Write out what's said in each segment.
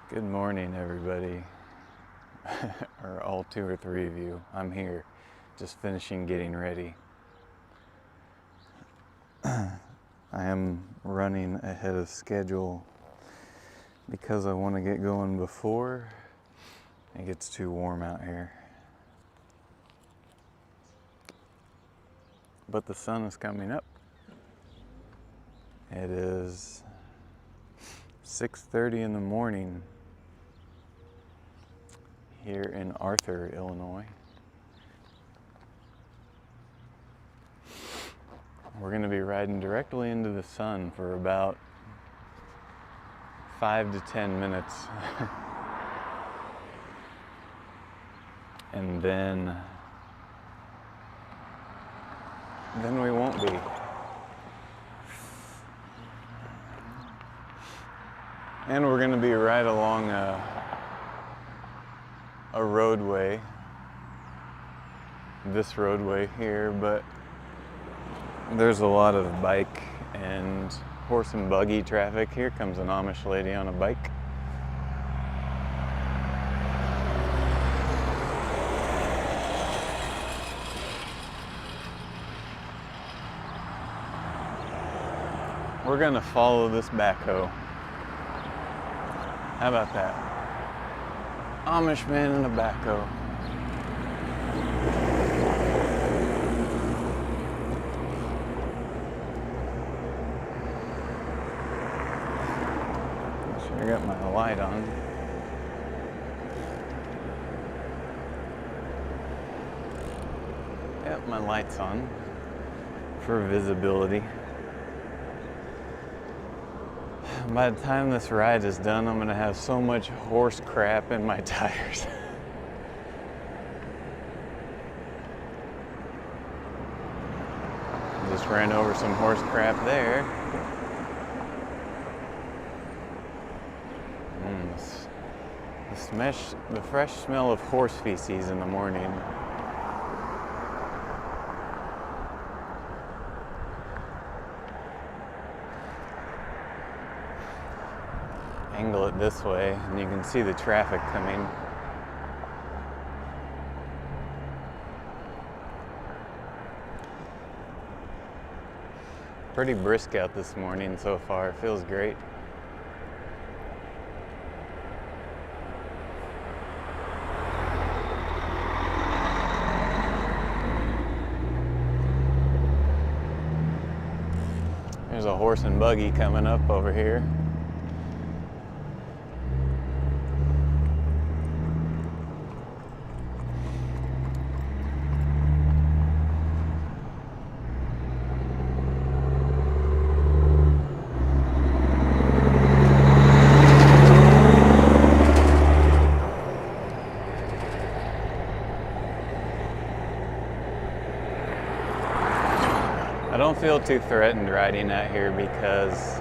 Good morning, everybody, or all two or three of you. I'm here, just finishing getting ready. I am running ahead of schedule because I want to get going before it gets too warm out here. But the sun is coming up. It is 6:30 in the morning here in Arthur, Illinois. We're going to be riding directly into the sun for about 5 to 10 minutes. And then we won't be. And we're going to be right along a roadway, this roadway here, but there's a lot of bike and horse and buggy traffic. Here comes an Amish lady on a bike. We're gonna follow this backhoe. How about that? Amish man in a backhoe. I got my light on. Yep, my light's on for visibility. By the time this ride is done, I'm gonna have so much horse crap in my tires. Just ran over some horse crap there. The fresh smell of horse feces in the morning. Angle it this way and you can see the traffic coming. Pretty brisk out this morning so far. It feels great. There's a horse and buggy coming up over here. I don't feel too threatened riding out here because,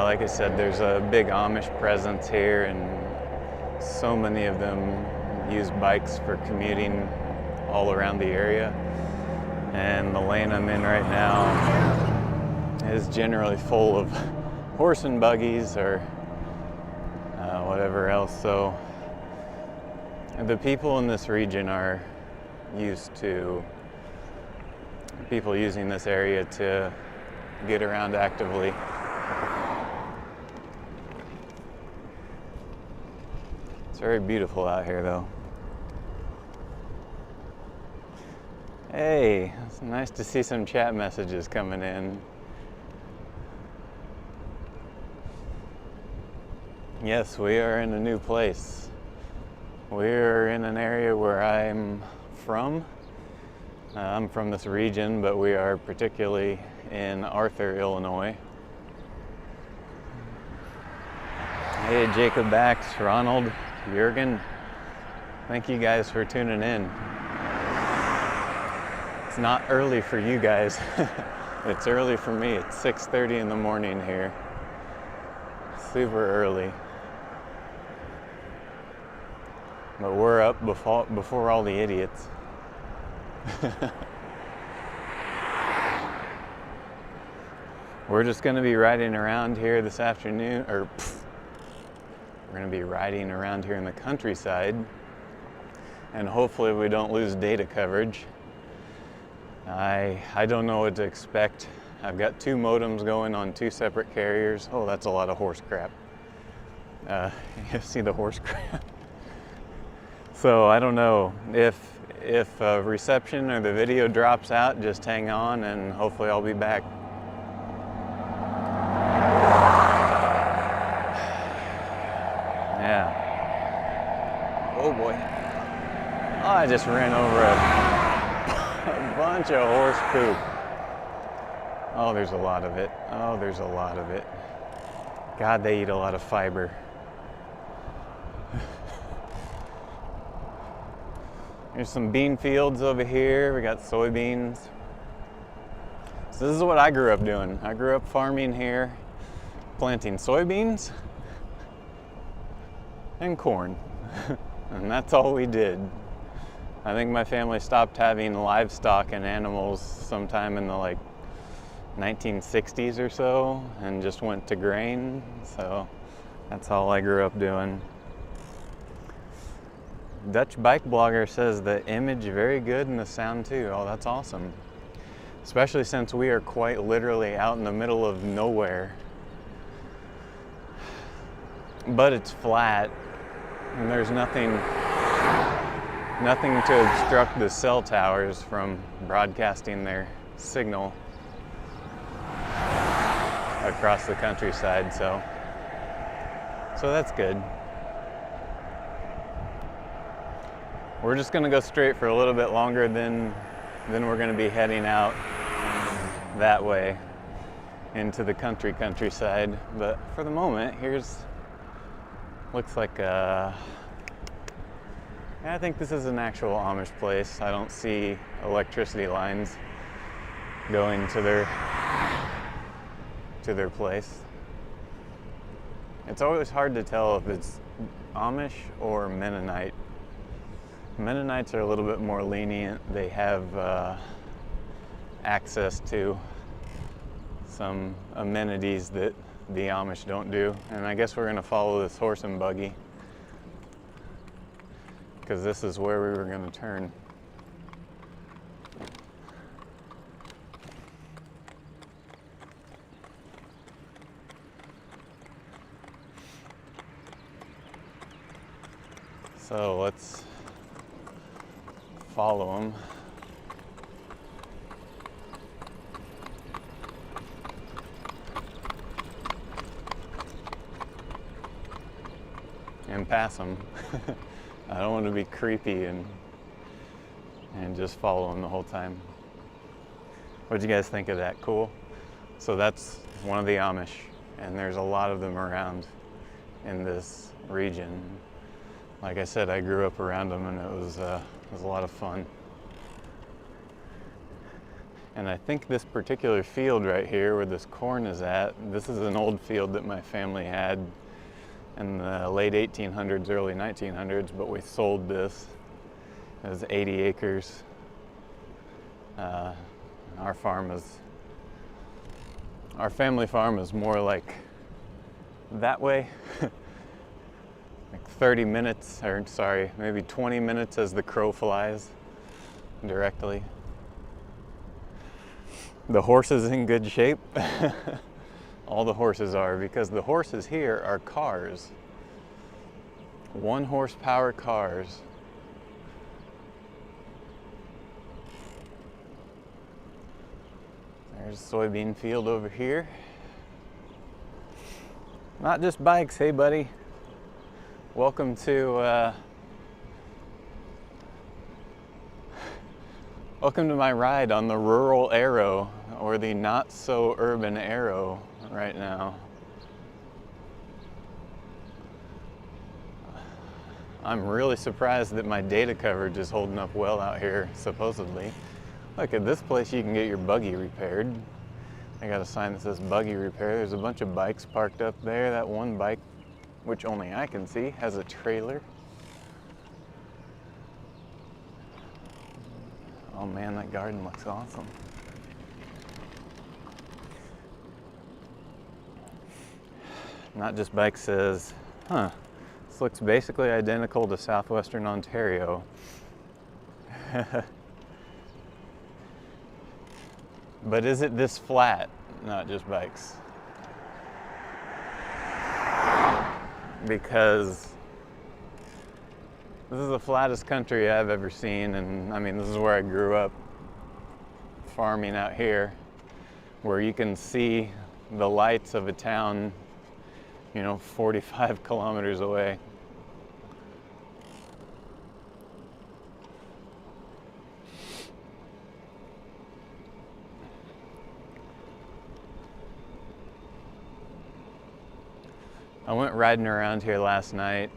like I said, there's a big Amish presence here and so many of them use bikes for commuting all around the area. And the lane I'm in right now is generally full of horse and buggies or whatever else. So the people in this region are used to people using this area to get around actively. It's very beautiful out here though. Hey, it's nice to see some chat messages coming in. Yes, we are in a new place. We're in an area where I'm from. I'm from this region, but we are particularly in Arthur, Illinois. Hey, Jacob Bax, Ronald, Jurgen, thank you guys for tuning in. It's not early for you guys. It's early for me. It's 6:30 in the morning here. Super early. But we're up before all the idiots. We're just going to be riding around here this afternoon, or We're going to be riding around here in the countryside, and hopefully we don't lose data coverage. I don't know what to expect. I've got 2 modems going on 2 separate carriers. Oh, that's a lot of horse crap. You see the horse crap? So I don't know if reception or the video drops out, just hang on and hopefully I'll be back. Yeah. Oh boy. Oh, I just ran over a bunch of horse poop. Oh, there's a lot of it. Oh, there's a lot of it. God, they eat a lot of fiber. There's some bean fields over here. We got soybeans. So this is what I grew up doing. I grew up farming here, planting soybeans and corn. And that's all we did. I think my family stopped having livestock and animals sometime in the 1960s or so, and just went to grain. So that's all I grew up doing. Dutch bike blogger says the image very good and the sound too. Oh, that's awesome. Especially since we are quite literally out in the middle of nowhere. But it's flat and there's nothing to obstruct the cell towers from broadcasting their signal across the countryside, so that's good. We're just gonna go straight for a little bit longer, then we're gonna be heading out that way into the countryside. But for the moment, looks like I think this is an actual Amish place. I don't see electricity lines going to their place. It's always hard to tell if it's Amish or Mennonite. Mennonites are a little bit more lenient. They have access to some amenities that the Amish don't do. And I guess we're gonna follow this horse and buggy because this is where we were gonna turn. So let's follow them. And pass them. I don't want to be creepy and just follow them the whole time. What'd you guys think of that? Cool? So that's one of the Amish, and there's a lot of them around in this region. Like I said, I grew up around them, and it was a lot of fun. And I think this particular field right here where this corn is at, this is an old field that my family had in the late 1800s, early 1900s, but we sold this. It was 80 acres. Our family farm is more like that way. Like 30 minutes, or sorry, maybe 20 minutes as the crow flies directly. The horse is in good shape. All the horses are, because the horses here are cars. 1 horsepower cars. There's a soybean field over here. Not just bikes, hey buddy. Welcome to my ride on the rural arrow, or the not so urban arrow right now. I'm really surprised that my data coverage is holding up well out here, supposedly. Look, at this place you can get your buggy repaired. I got a sign that says buggy repair. There's a bunch of bikes parked up there. That one bike, which only I can see, has a trailer. Oh man, that garden looks awesome. Not Just Bike says, huh, This looks basically identical to southwestern Ontario. But is it this flat? Not just bikes. Because this is the flattest country I've ever seen, and I mean, this is where I grew up farming out here, where you can see the lights of a town, 45 kilometers away. I went riding around here last night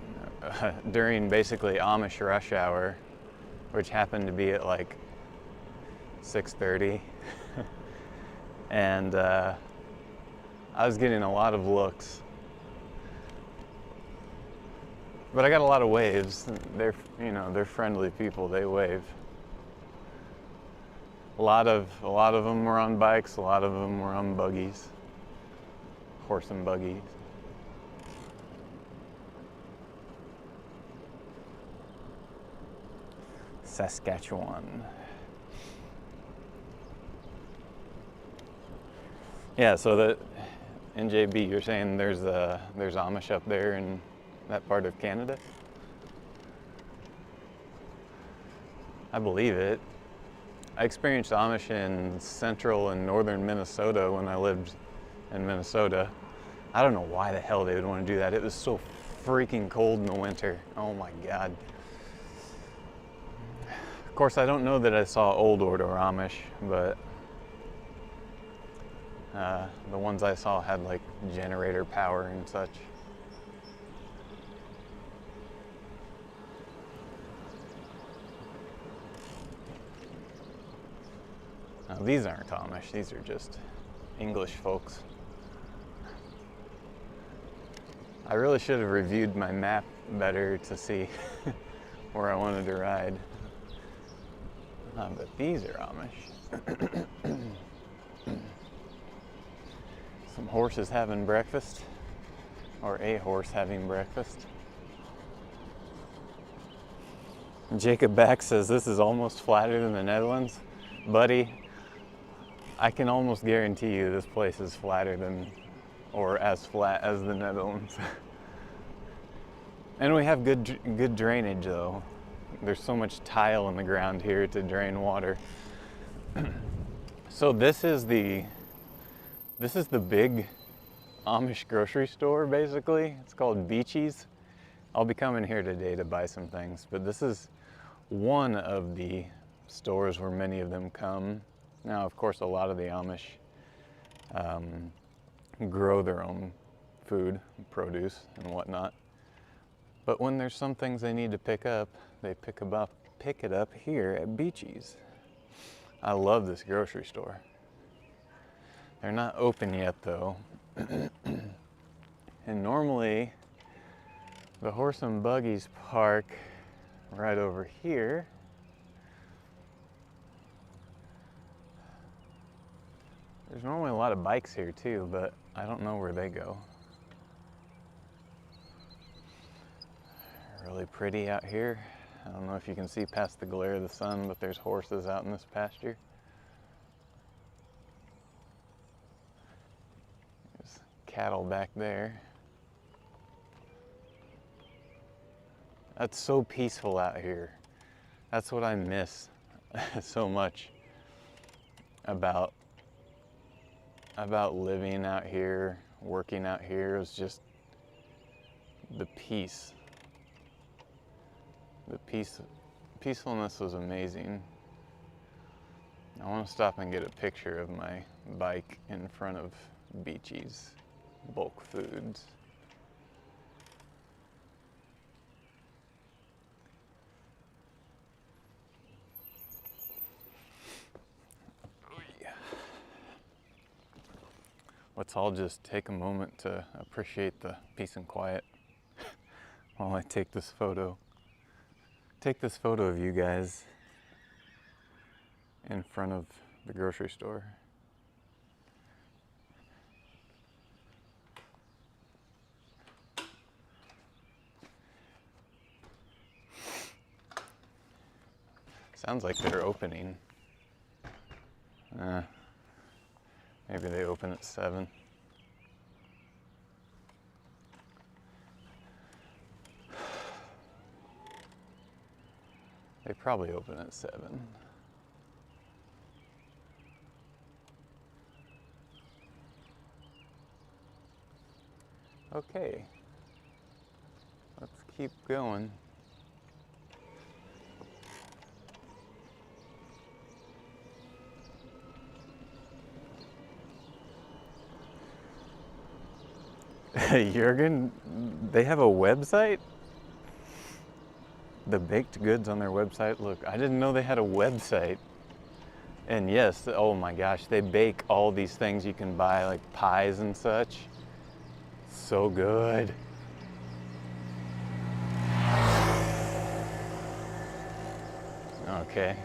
during basically Amish rush hour, which happened to be at like 6:30. And I was getting a lot of looks. But I got a lot of waves. They're friendly people, they wave. A lot of them were on bikes, a lot of them were on buggies, horse and buggies. Saskatchewan. Yeah, so the NJB, you're saying there's Amish up there in that part of Canada? I believe it. I experienced Amish in central and northern Minnesota when I lived in Minnesota. I don't know why the hell they would want to do that. It was so freaking cold in the winter. Oh my God. Of course, I don't know that I saw Old Order Amish, but the ones I saw had like generator power and such. Now, these aren't Amish, these are just English folks. I really should have reviewed my map better to see where I wanted to ride. But these are Amish. Some horses having breakfast, or a horse having breakfast. Jacob Back says this is almost flatter than the Netherlands. Buddy, I can almost guarantee you this place is flatter than, or as flat as the Netherlands. And we have good drainage though. There's so much tile in the ground here to drain water. So this is the big Amish grocery store basically. It's called Beachy's. I'll be coming here today to buy some things, but this is one of the stores where many of them come. Now, of course, a lot of the Amish grow their own food, produce, and whatnot. But when there's some things they need to pick up, they pick it up here at Beachy's. I love this grocery store. They're not open yet though. And normally the horse and buggies park right over here. There's normally a lot of bikes here too, but I don't know where they go. Really pretty out here. I don't know if you can see past the glare of the sun, but there's horses out in this pasture. There's cattle back there. That's so peaceful out here. That's what I miss so much about living out here, working out here. Is just the peace. The peacefulness was amazing. I want to stop and get a picture of my bike in front of Beachy's Bulk Foods. Let's all just take a moment to appreciate the peace and quiet while I take this photo. Take this photo of you guys in front of the grocery store. Sounds like they're opening. Maybe they open at 7. They probably open at 7. Okay, let's keep going. Jurgen, they have a website? The baked goods on their website. Look, I didn't know they had a website. And yes, oh my gosh, they bake all these things you can buy, like pies and such. So good. Okay.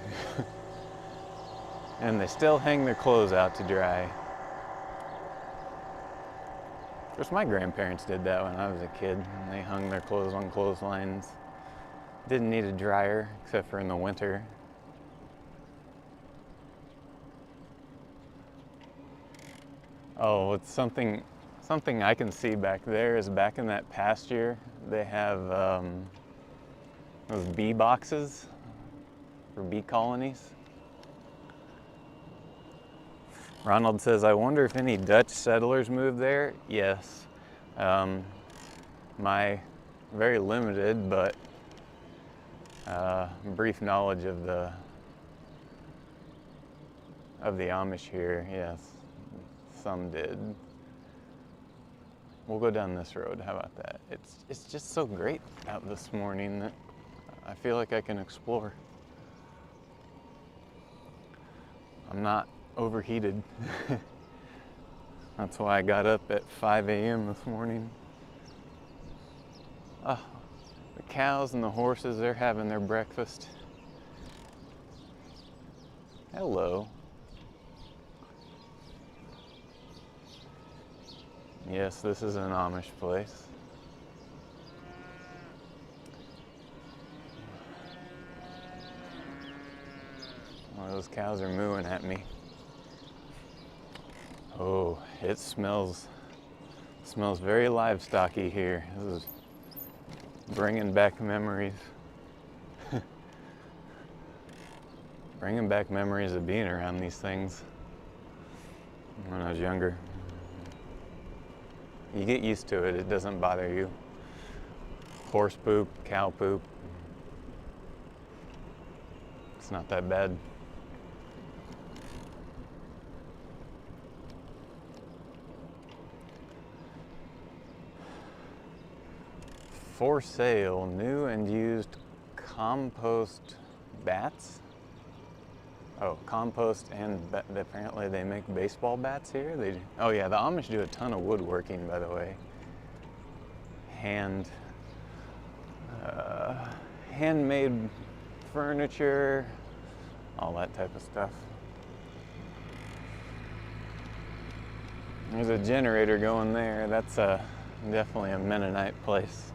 And they still hang their clothes out to dry. Of course, my grandparents did that when I was a kid. They hung their clothes on clotheslines. Didn't need a dryer, except for in the winter. Oh, it's something I can see back there is back in that pasture, they have those bee boxes for bee colonies. Ronald says, I wonder if any Dutch settlers moved there. Yes. My very limited but brief knowledge of the Amish here, yes, some did. We'll go down this road. How about that? It's just so great out this morning that I feel like I can explore. I'm not overheated. That's why I got up at 5 a.m. this morning. Oh, the cows and the horses, they're having their breakfast. Hello. Yes, this is an Amish place. Well, those cows are mooing at me. Oh, it smells very livestocky here. This is bringing back memories. Bringing back memories of being around these things when I was younger. You get used to it, it doesn't bother you. Horse poop, cow poop. It's not that bad. For sale, new and used compost bats. Oh, compost and apparently they make baseball bats here. They do. Oh yeah, the Amish do a ton of woodworking, by the way. Handmade furniture, all that type of stuff. There's a generator going there. That's definitely a Mennonite place.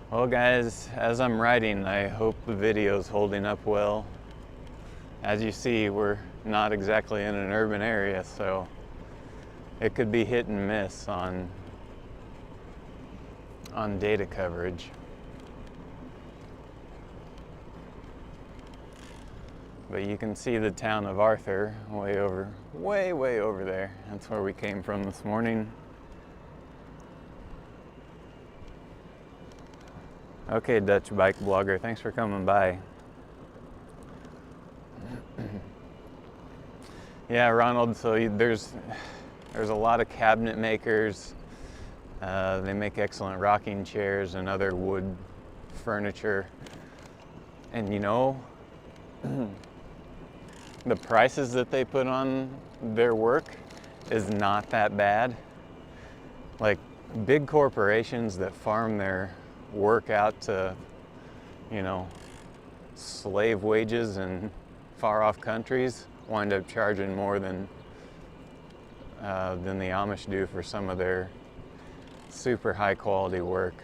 Well guys, as I'm writing, I hope the video's holding up well. As you see, we're not exactly in an urban area, so it could be hit and miss on data coverage. But you can see the town of Arthur way over there. That's where we came from this morning. Okay, Dutch bike blogger, thanks for coming by. Yeah, Ronald, so there's a lot of cabinet makers. They make excellent rocking chairs and other wood furniture. And you know, the prices that they put on their work is not that bad. Like big corporations that farm their work out to, you know, slave wages in far off countries wind up charging more than the Amish do for some of their super high quality work.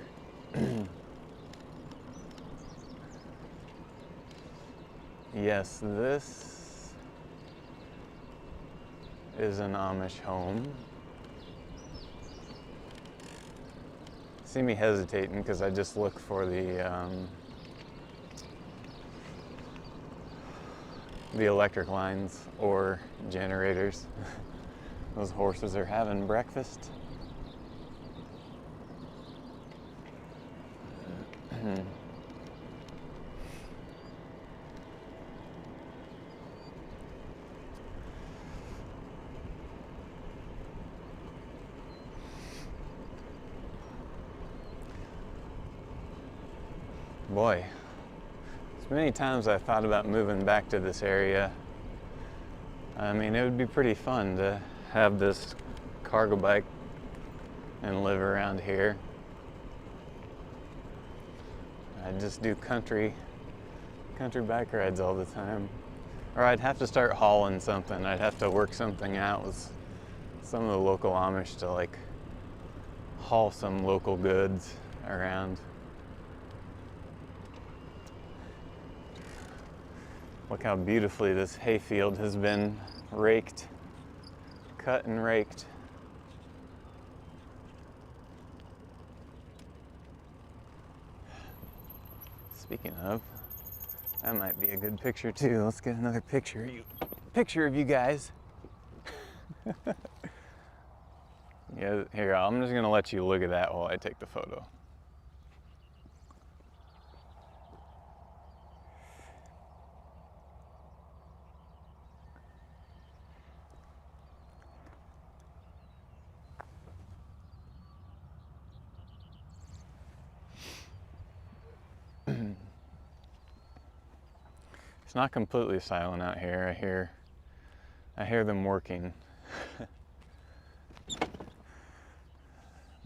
Yes, this is an Amish home. See me hesitating because I just look for the electric lines or generators. Those horses are having breakfast. Boy, as many times I thought about moving back to this area. I mean, it would be pretty fun to have this cargo bike and live around here. I'd just do country bike rides all the time. Or I'd have to start hauling something. I'd have to work something out with some of the local Amish to like haul some local goods around. Look how beautifully this hayfield has been raked, cut and raked. Speaking of, that might be a good picture too. Let's get another picture of you guys. Yeah, here, I'm just gonna let you look at that while I take the photo. It's not completely silent out here. I hear them working.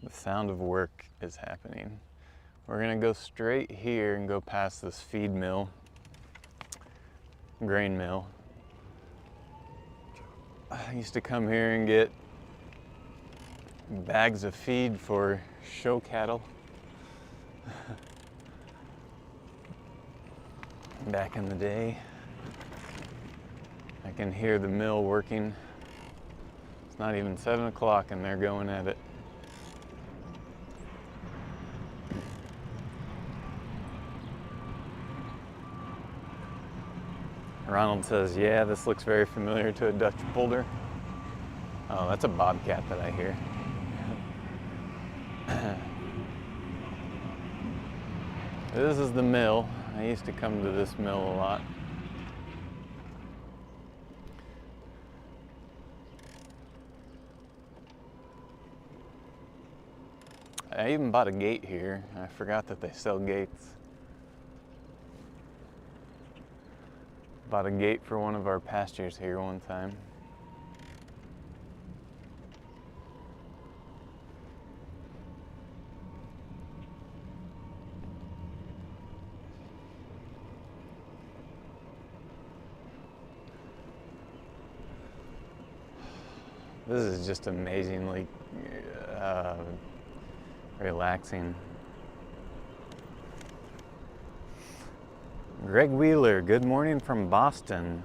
The sound of work is happening. We're gonna go straight here and go past this feed mill, grain mill. I used to come here and get bags of feed for show cattle. Back in the day. I can hear the mill working. It's not even 7 o'clock and they're going at it. Ronald says, yeah, this looks very familiar to a Dutch boulder. Oh, that's a bobcat that I hear. This is the mill. I used to come to this mill a lot. I even bought a gate here. I forgot that they sell gates. Bought a gate for one of our pastures here one time. This is just amazingly relaxing. Greg Wheeler, good morning from Boston.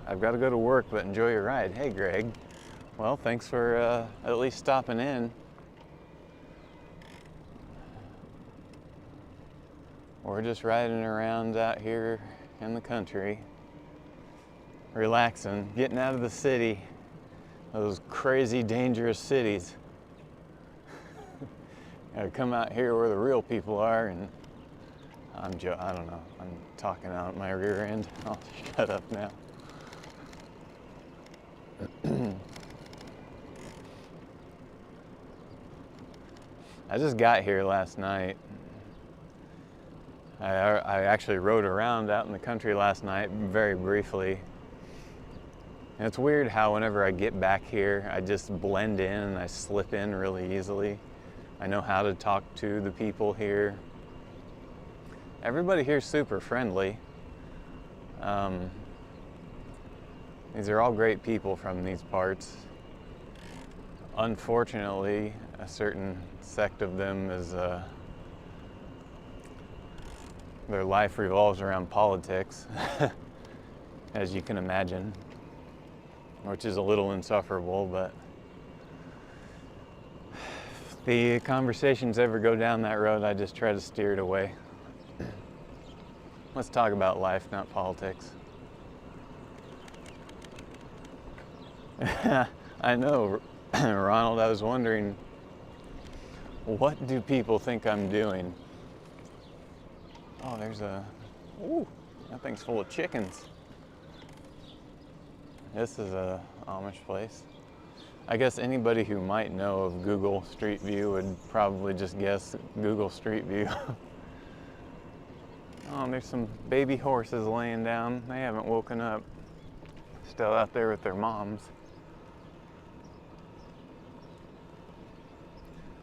I've got to go to work, but enjoy your ride. Hey, Greg. Well, thanks for at least stopping in. We're just riding around out here in the country, relaxing, getting out of the city, those crazy, dangerous cities. Gotta come out here where the real people are, and I don't know, I'm talking out my rear end. I'll shut up now. I just got here last night. I actually rode around out in the country last night very briefly. And it's weird how whenever I get back here, I just blend in and I slip in really easily. I know how to talk to the people here. Everybody here is super friendly. These are all great people from these parts. unfortunately, a certain sect of them is their life revolves around politics, as you can imagine, which is a little insufferable, but if the conversations ever go down that road, I just try to steer it away. Let's talk about life, not politics. I know, Ronald, I was wondering, what do people think I'm doing? Oh, there's ooh, that thing's full of chickens. This is a Amish place. I guess anybody who might know of Google Street View would probably just guess Google Street View. Oh, there's some baby horses laying down. They haven't woken up. Still out there with their moms.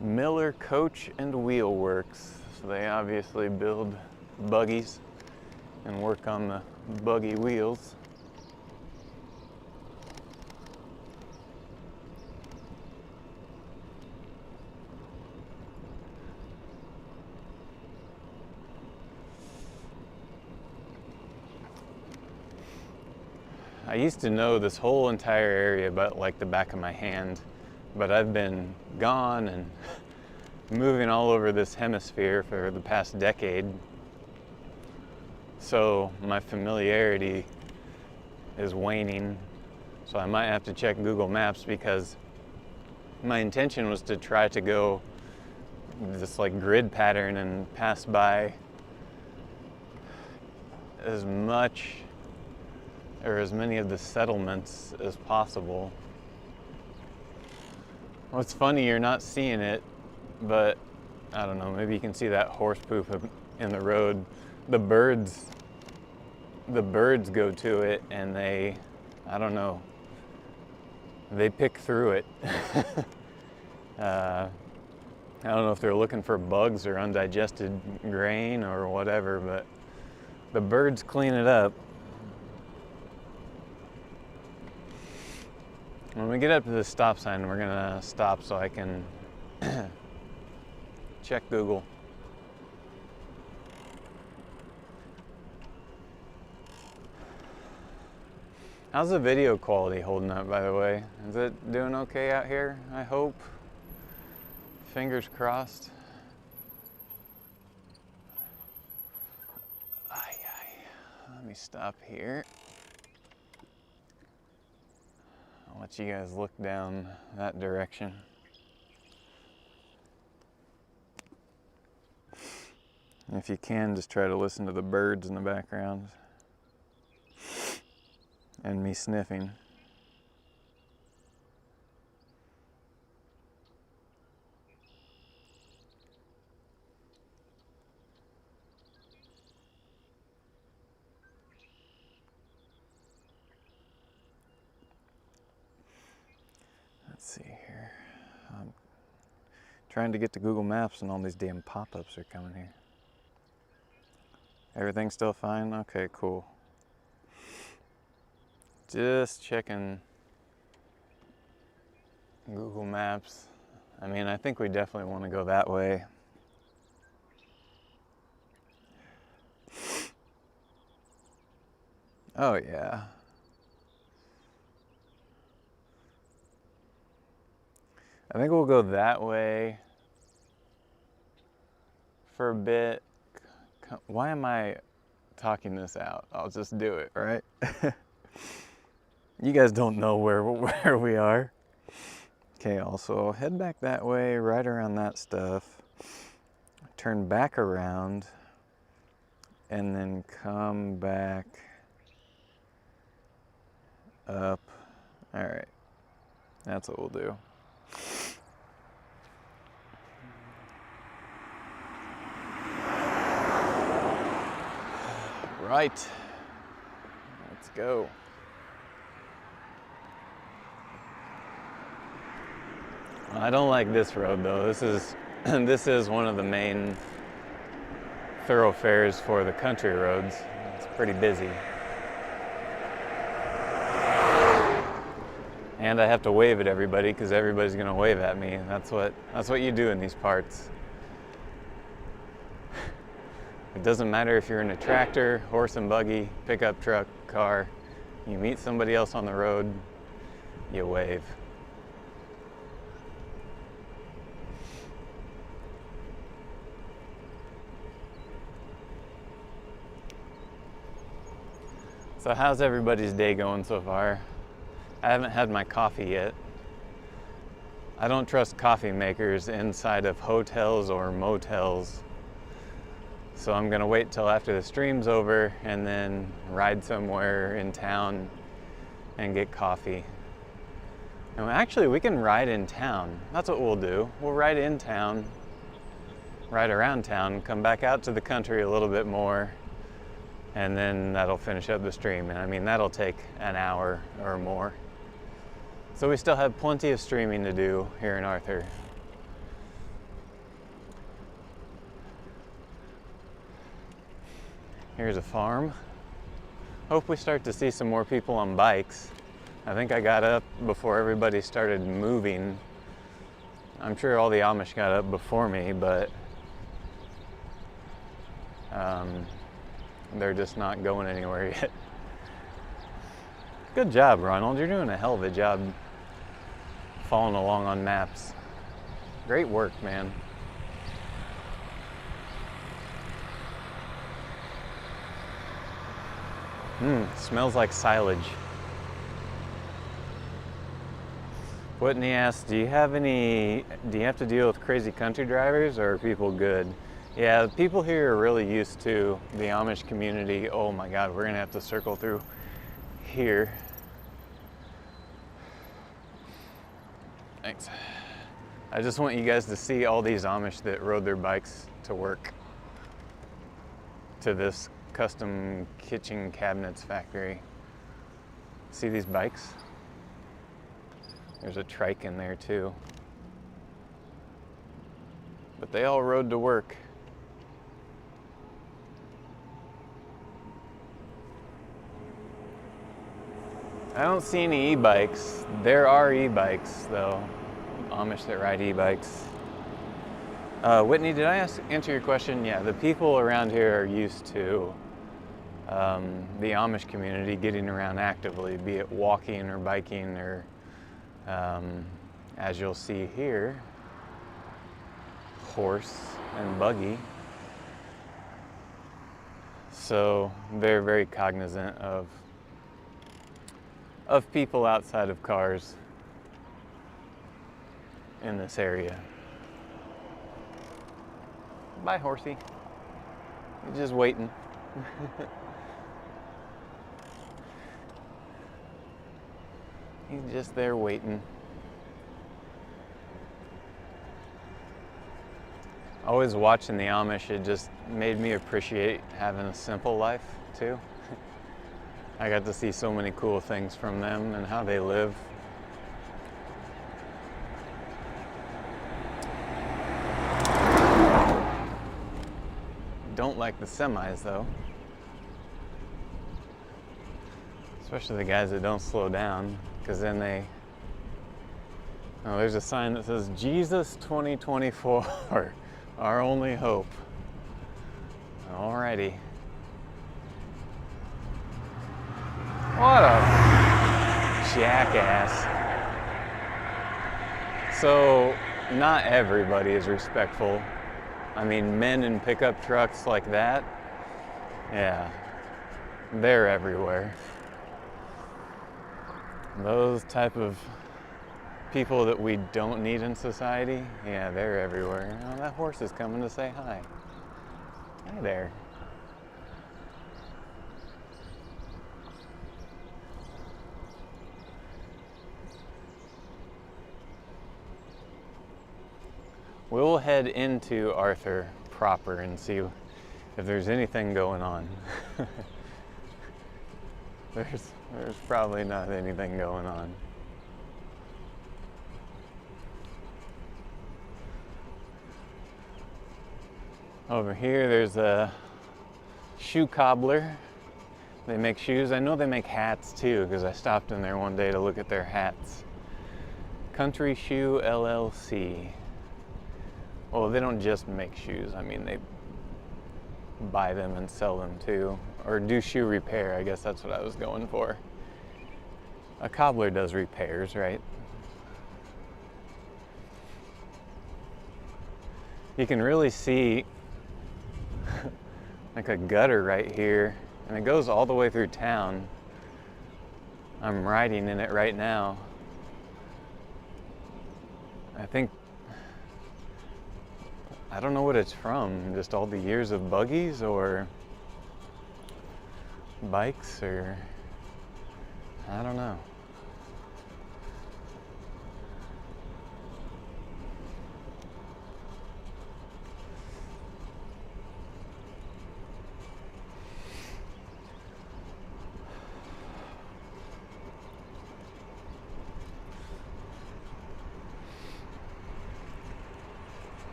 Miller Coach and Wheel Works. So they obviously build buggies and work on the buggy wheels. I used to know this whole entire area but like the back of my hand, but I've been gone and moving all over this hemisphere for the past decade. So my familiarity is waning. So I might have to check Google Maps, because my intention was to try to go this like grid pattern and pass by as much or as many of the settlements as possible. Well, it's funny you're not seeing it, but I don't know, maybe you can see that horse poop in the road. The birds go to it and they, I don't know, they pick through it. I don't know if they're looking for bugs or undigested grain or whatever, but the birds clean it up. When we get up to the stop sign, we're gonna stop so I can check Google. How's the video quality holding up, by the way? Is it doing okay out here, I hope? Fingers crossed. Let me stop here. I'll let you guys look down that direction. If you can, just try to listen to the birds in the background and me sniffing. Let's see here. I'm trying to get to Google Maps and all these damn pop-ups are coming here. Everything's still fine? Okay, cool. Just checking Google Maps. I mean, I think we definitely want to go that way. Oh yeah. I think we'll go that way for a bit. Why am I talking this out? I'll just do it, right? You guys don't know where we are. Okay, also head back that way, right around that stuff. Turn back around and then come back up. All right, that's what we'll do. Right, let's go. I don't like this road though. This is one of the main thoroughfares for the country roads. It's pretty busy. And I have to wave at everybody because everybody's going to wave at me. That's what you do in these parts. It doesn't matter if you're in a tractor, horse and buggy, pickup truck, car. You meet somebody else on the road, you wave. So how's everybody's day going so far? I haven't had my coffee yet. I don't trust coffee makers inside of hotels or motels. So I'm gonna wait till after the stream's over and then ride somewhere in town and get coffee. And actually we can ride in town. That's what we'll do. We'll ride in town, ride around town, come back out to the country a little bit more, and then that'll finish up the stream. And I mean, that'll take an hour or more. So we still have plenty of streaming to do here in Arthur. Here's a farm. Hope we start to see some more people on bikes. I think I got up before everybody started moving. I'm sure all the Amish got up before me, but they're just not going anywhere yet. Good job, Ronald. You're doing a hell of a job following along on maps. Great work, man. Smells like silage. Whitney asked, do you have to deal with crazy country drivers, or are people good? Yeah, the people here are really used to the Amish community. Oh my God, we're gonna have to circle through here. Thanks. I just want you guys to see all these Amish that rode their bikes to work to this custom kitchen cabinets factory. See these bikes? There's a trike in there too. But they all rode to work. I don't see any e-bikes. There are e-bikes though, Amish that ride e-bikes. Whitney, did I answer your question? Yeah, the people around here are used to the Amish community getting around actively, be it walking or biking or, as you'll see here, horse and buggy. So they're very cognizant of people outside of cars in this area. Bye, horsey. He's just waiting. He's just there waiting. Always watching the Amish, it just made me appreciate having a simple life too. I got to see so many cool things from them and how they live. Don't like the semis though. Especially the guys that don't slow down, because then oh, there's a sign that says Jesus 2024, our only hope. Alrighty. What a jackass. So, not everybody is respectful. I mean, men in pickup trucks like that, yeah, they're everywhere. Those type of people that we don't need in society, yeah, they're everywhere. Oh, that horse is coming to say hi. Hi there. We'll head into Arthur proper and see if there's anything going on. There's probably not anything going on. Over here there's a shoe cobbler. They make shoes. I know they make hats too, because I stopped in there one day to look at their hats. Country Shoe LLC. Well, they don't just make shoes. I mean, they buy them and sell them too. Or do shoe repair, I guess that's what I was going for. A cobbler does repairs, right? You can really see like a gutter right here, and it goes all the way through town. I'm riding in it right now. I don't know what it's from, just all the years of buggies or bikes, or I don't know.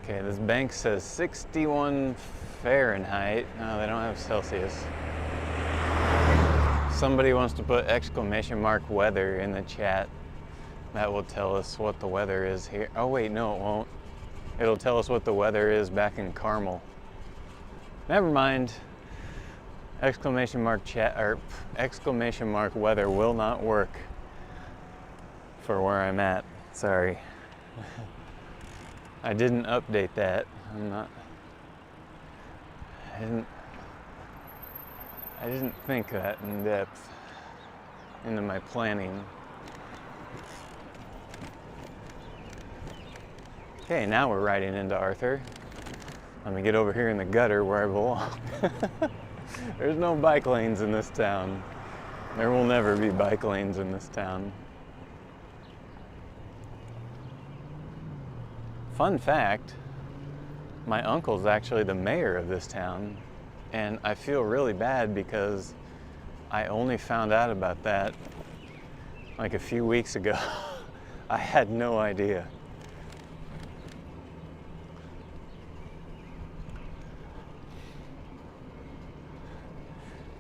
Okay, this bank says 61 Fahrenheit. No, they don't have Celsius. Somebody wants to put exclamation mark weather in the chat. That will tell us what the weather is here. Oh wait, no it won't. It'll tell us what the weather is back in Carmel. Never mind. Exclamation mark chat, or exclamation mark weather will not work for where I'm at. Sorry. I didn't update that. I didn't think that in depth into my planning. Okay, now we're riding into Arthur. Let me get over here in the gutter where I belong. There's no bike lanes in this town. There will never be bike lanes in this town. Fun fact, my uncle's actually the mayor of this town, and I feel really bad because I only found out about that like a few weeks ago. I had no idea.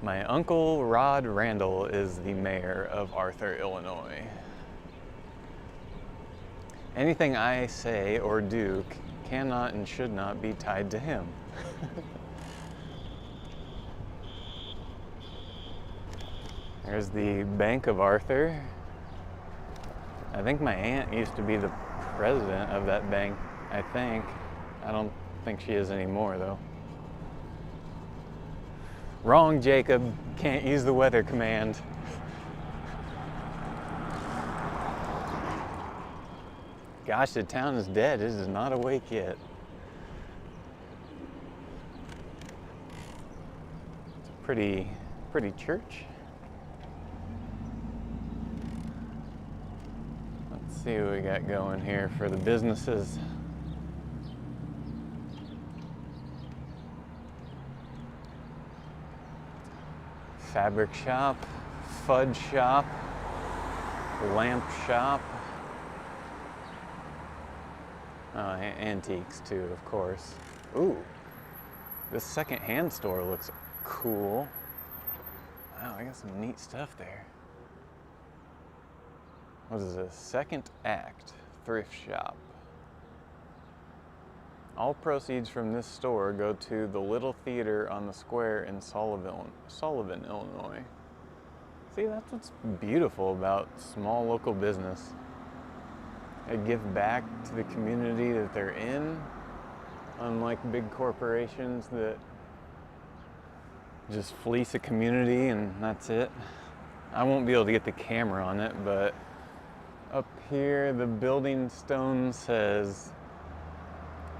My uncle Rod Randall is the mayor of Arthur, Illinois. Anything I say or do cannot and should not be tied to him. There's the Bank of Arthur. I think my aunt used to be the president of that bank, I think. I don't think she is anymore though. Wrong, Jacob. Can't use the weather command. Gosh, the town is dead. It is not awake yet. It's a pretty church. Let's see what we got going here for the businesses. Fabric shop, fudge shop, lamp shop. Antiques too, of course. Ooh, this second-hand store looks cool. Wow, I got some neat stuff there. What is this? Second Act Thrift Shop. All proceeds from this store go to the Little Theater on the Square in Sullivan, Illinois. See, that's what's beautiful about small local business. They give back to the community that they're in, unlike big corporations that just fleece a community and that's it. I won't be able to get the camera on it, but up here the building stone says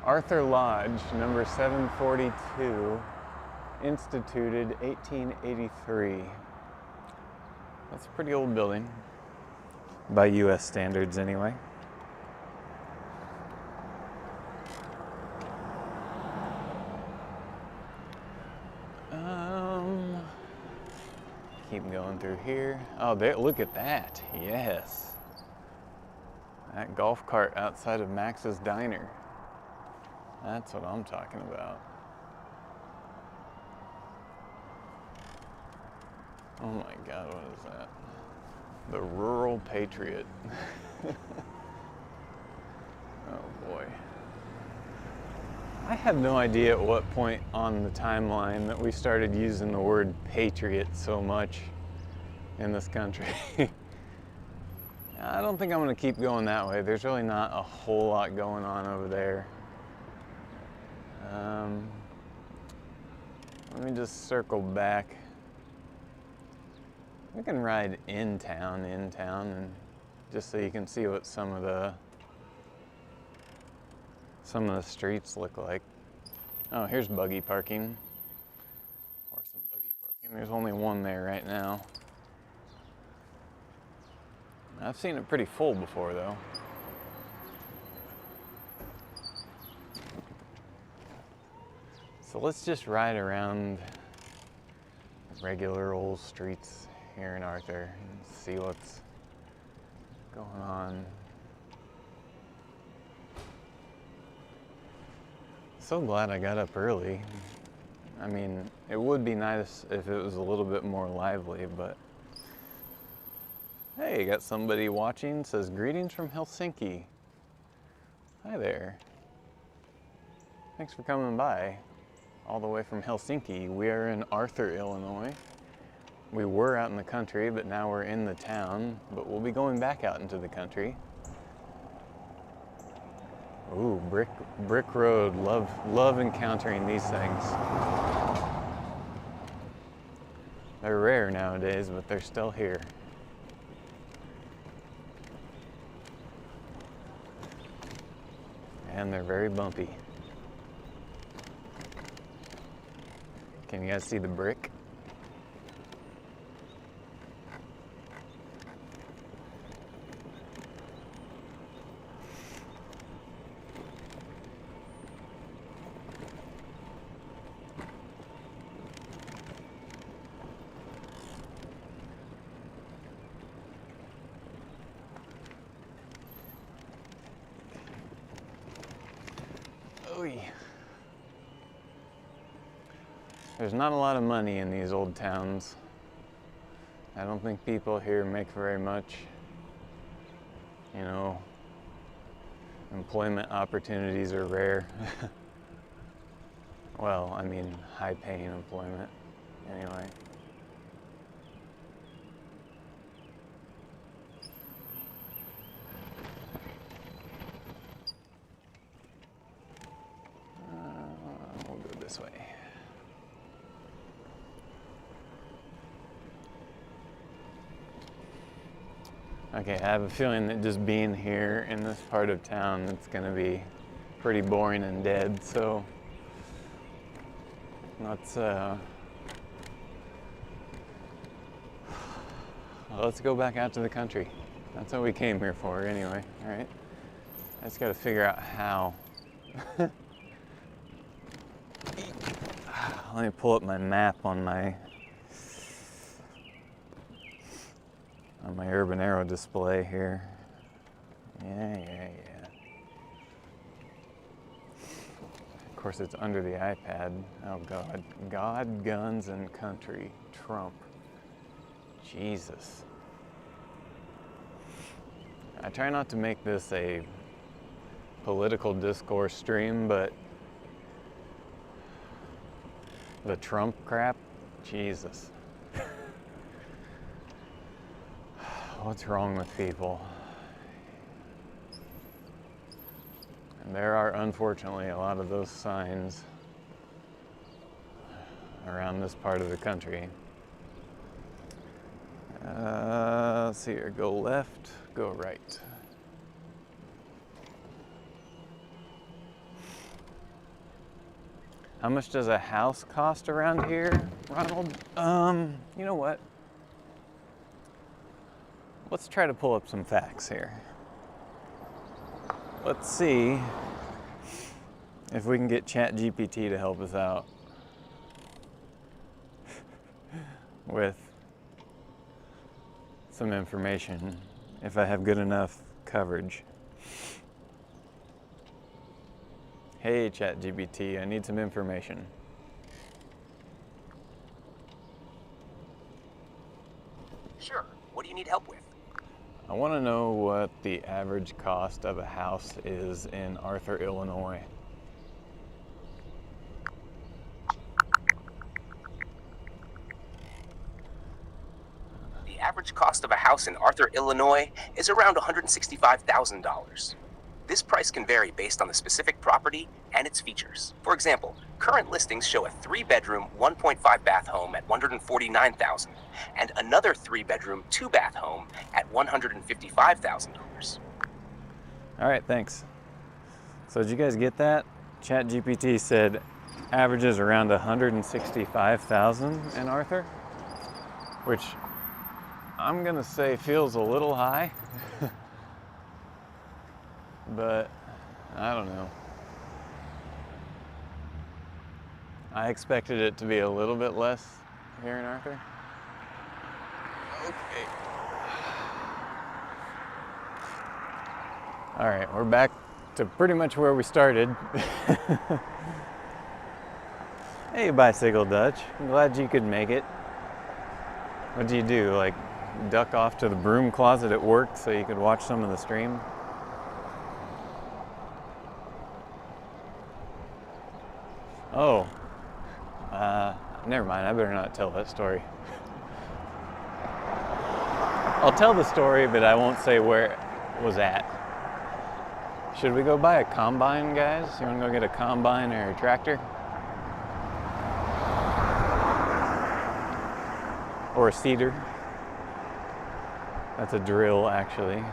Arthur Lodge, number 742, instituted 1883. That's a pretty old building, by US standards anyway. Keep going through here. Oh, there, look at that. Yes. That golf cart outside of Max's Diner. That's what I'm talking about. Oh my God, what is that? The Rural Patriot. Oh boy. I have no idea at what point on the timeline that we started using the word patriot so much in this country. I don't think I'm going to keep going that way. There's really not a whole lot going on over there. Let me just circle back. We can ride in town, and just so you can see what some of the streets look like. Oh, here's buggy parking. Horse and buggy parking. There's only one there right now. I've seen it pretty full before though. So let's just ride around regular old streets here in Arthur and see what's going on. So glad I got up early. I mean, it would be nice if it was a little bit more lively, but hey, got somebody watching, says greetings from Helsinki. Hi there. Thanks for coming by. All the way from Helsinki. We are in Arthur, Illinois. We were out in the country, but now we're in the town, but we'll be going back out into the country. Ooh, brick road. Love encountering these things. They're rare nowadays, but they're still here. And they're very bumpy. Can you guys see the brick? There's not a lot of money in these old towns. I don't think people here make very much. You know, employment opportunities are rare. Well, I mean, high-paying employment, anyway. We'll go this way. Okay, I have a feeling that just being here in this part of town, it's gonna be pretty boring and dead, so let's go back out to the country. That's what we came here for anyway, all right? I just gotta figure out how. Let me pull up my map on my Urban Arrow display here. Yeah. Of course, it's under the iPad. Oh God. God, guns, and country. Trump. Jesus. I try not to make this a political discourse stream, but the Trump crap, Jesus. What's wrong with people? And there are, unfortunately, a lot of those signs around this part of the country. Let's see here, go left, go right. How much does a house cost around here, Ronald? You know what? Let's try to pull up some facts here. Let's see if we can get ChatGPT to help us out with some information, if I have good enough coverage. Hey ChatGPT, I need some information. you need help with? I want to know what the average cost of a house is in Arthur, Illinois. The average cost of a house in Arthur, Illinois is around $165,000. This price can vary based on the specific property and its features. For example, current listings show a 3-bedroom, 1.5-bath home at $149,000 and another 3-bedroom, 2-bath home at $155,000. All right, thanks. So did you guys get that? ChatGPT said averages around 165,000 in Arthur, which I'm gonna say feels a little high, but I don't know. I expected it to be a little bit less here in Arthur. Okay. All right, we're back to pretty much where we started. Hey, Bicycle Dutch. I'm glad you could make it. What do you do? Like, duck off to the broom closet at work so you could watch some of the stream? Oh. Never mind. I better not tell that story. I'll tell the story, but I won't say where it was at. Should we go buy a combine, guys? You want to go get a combine or a tractor? Or a seeder? That's a drill, actually.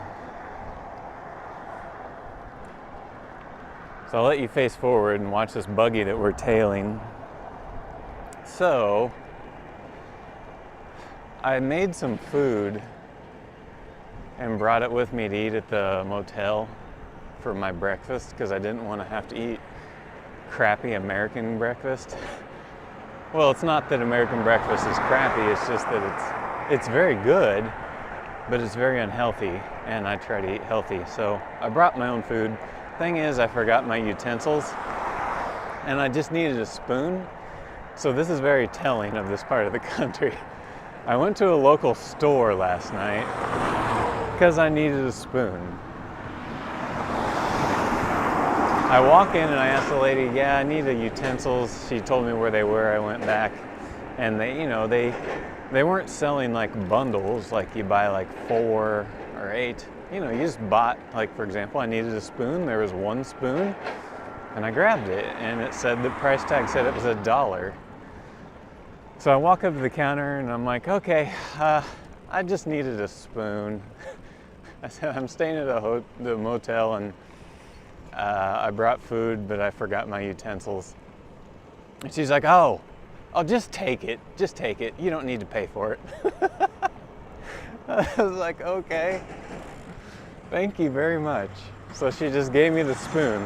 So I'll let you face forward and watch this buggy that we're tailing. So, I made some food and brought it with me to eat at the motel for my breakfast because I didn't want to have to eat crappy American breakfast. Well, it's not that American breakfast is crappy, it's just that it's very good, but it's very unhealthy, and I try to eat healthy. So I brought my own food. Thing is, I forgot my utensils, and I just needed a spoon. So this is very telling of this part of the country. I went to a local store last night because I needed a spoon. I walk in and I asked the lady, yeah, I need the utensils. She told me where they were. I went back, and they weren't selling like bundles, like you buy like 4 or 8. You just bought, like, for example, I needed a spoon. There was 1 spoon, and I grabbed it, and it said, the price tag said it was $1. So I walk up to the counter, and I'm like, okay, I just needed a spoon. I said, I'm staying at the motel, and I brought food, but I forgot my utensils. And she's like, oh, just take it. Just take it. You don't need to pay for it. I was like, okay. Thank you very much. So she just gave me the spoon.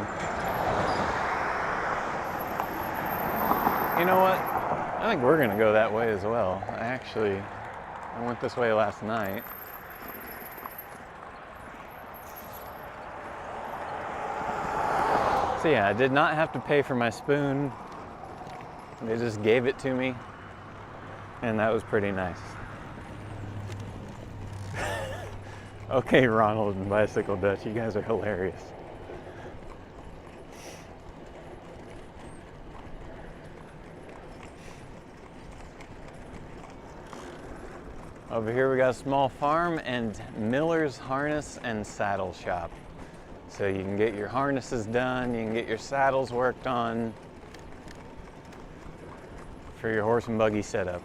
You know what? I think we're gonna go that way as well. I went this way last night. So yeah, I did not have to pay for my spoon. They just gave it to me, and that was pretty nice. Okay, Ronald and Bicycle Dutch, you guys are hilarious. Over here we got a small farm and Miller's Harness and Saddle Shop. So you can get your harnesses done, you can get your saddles worked on for your horse and buggy setup.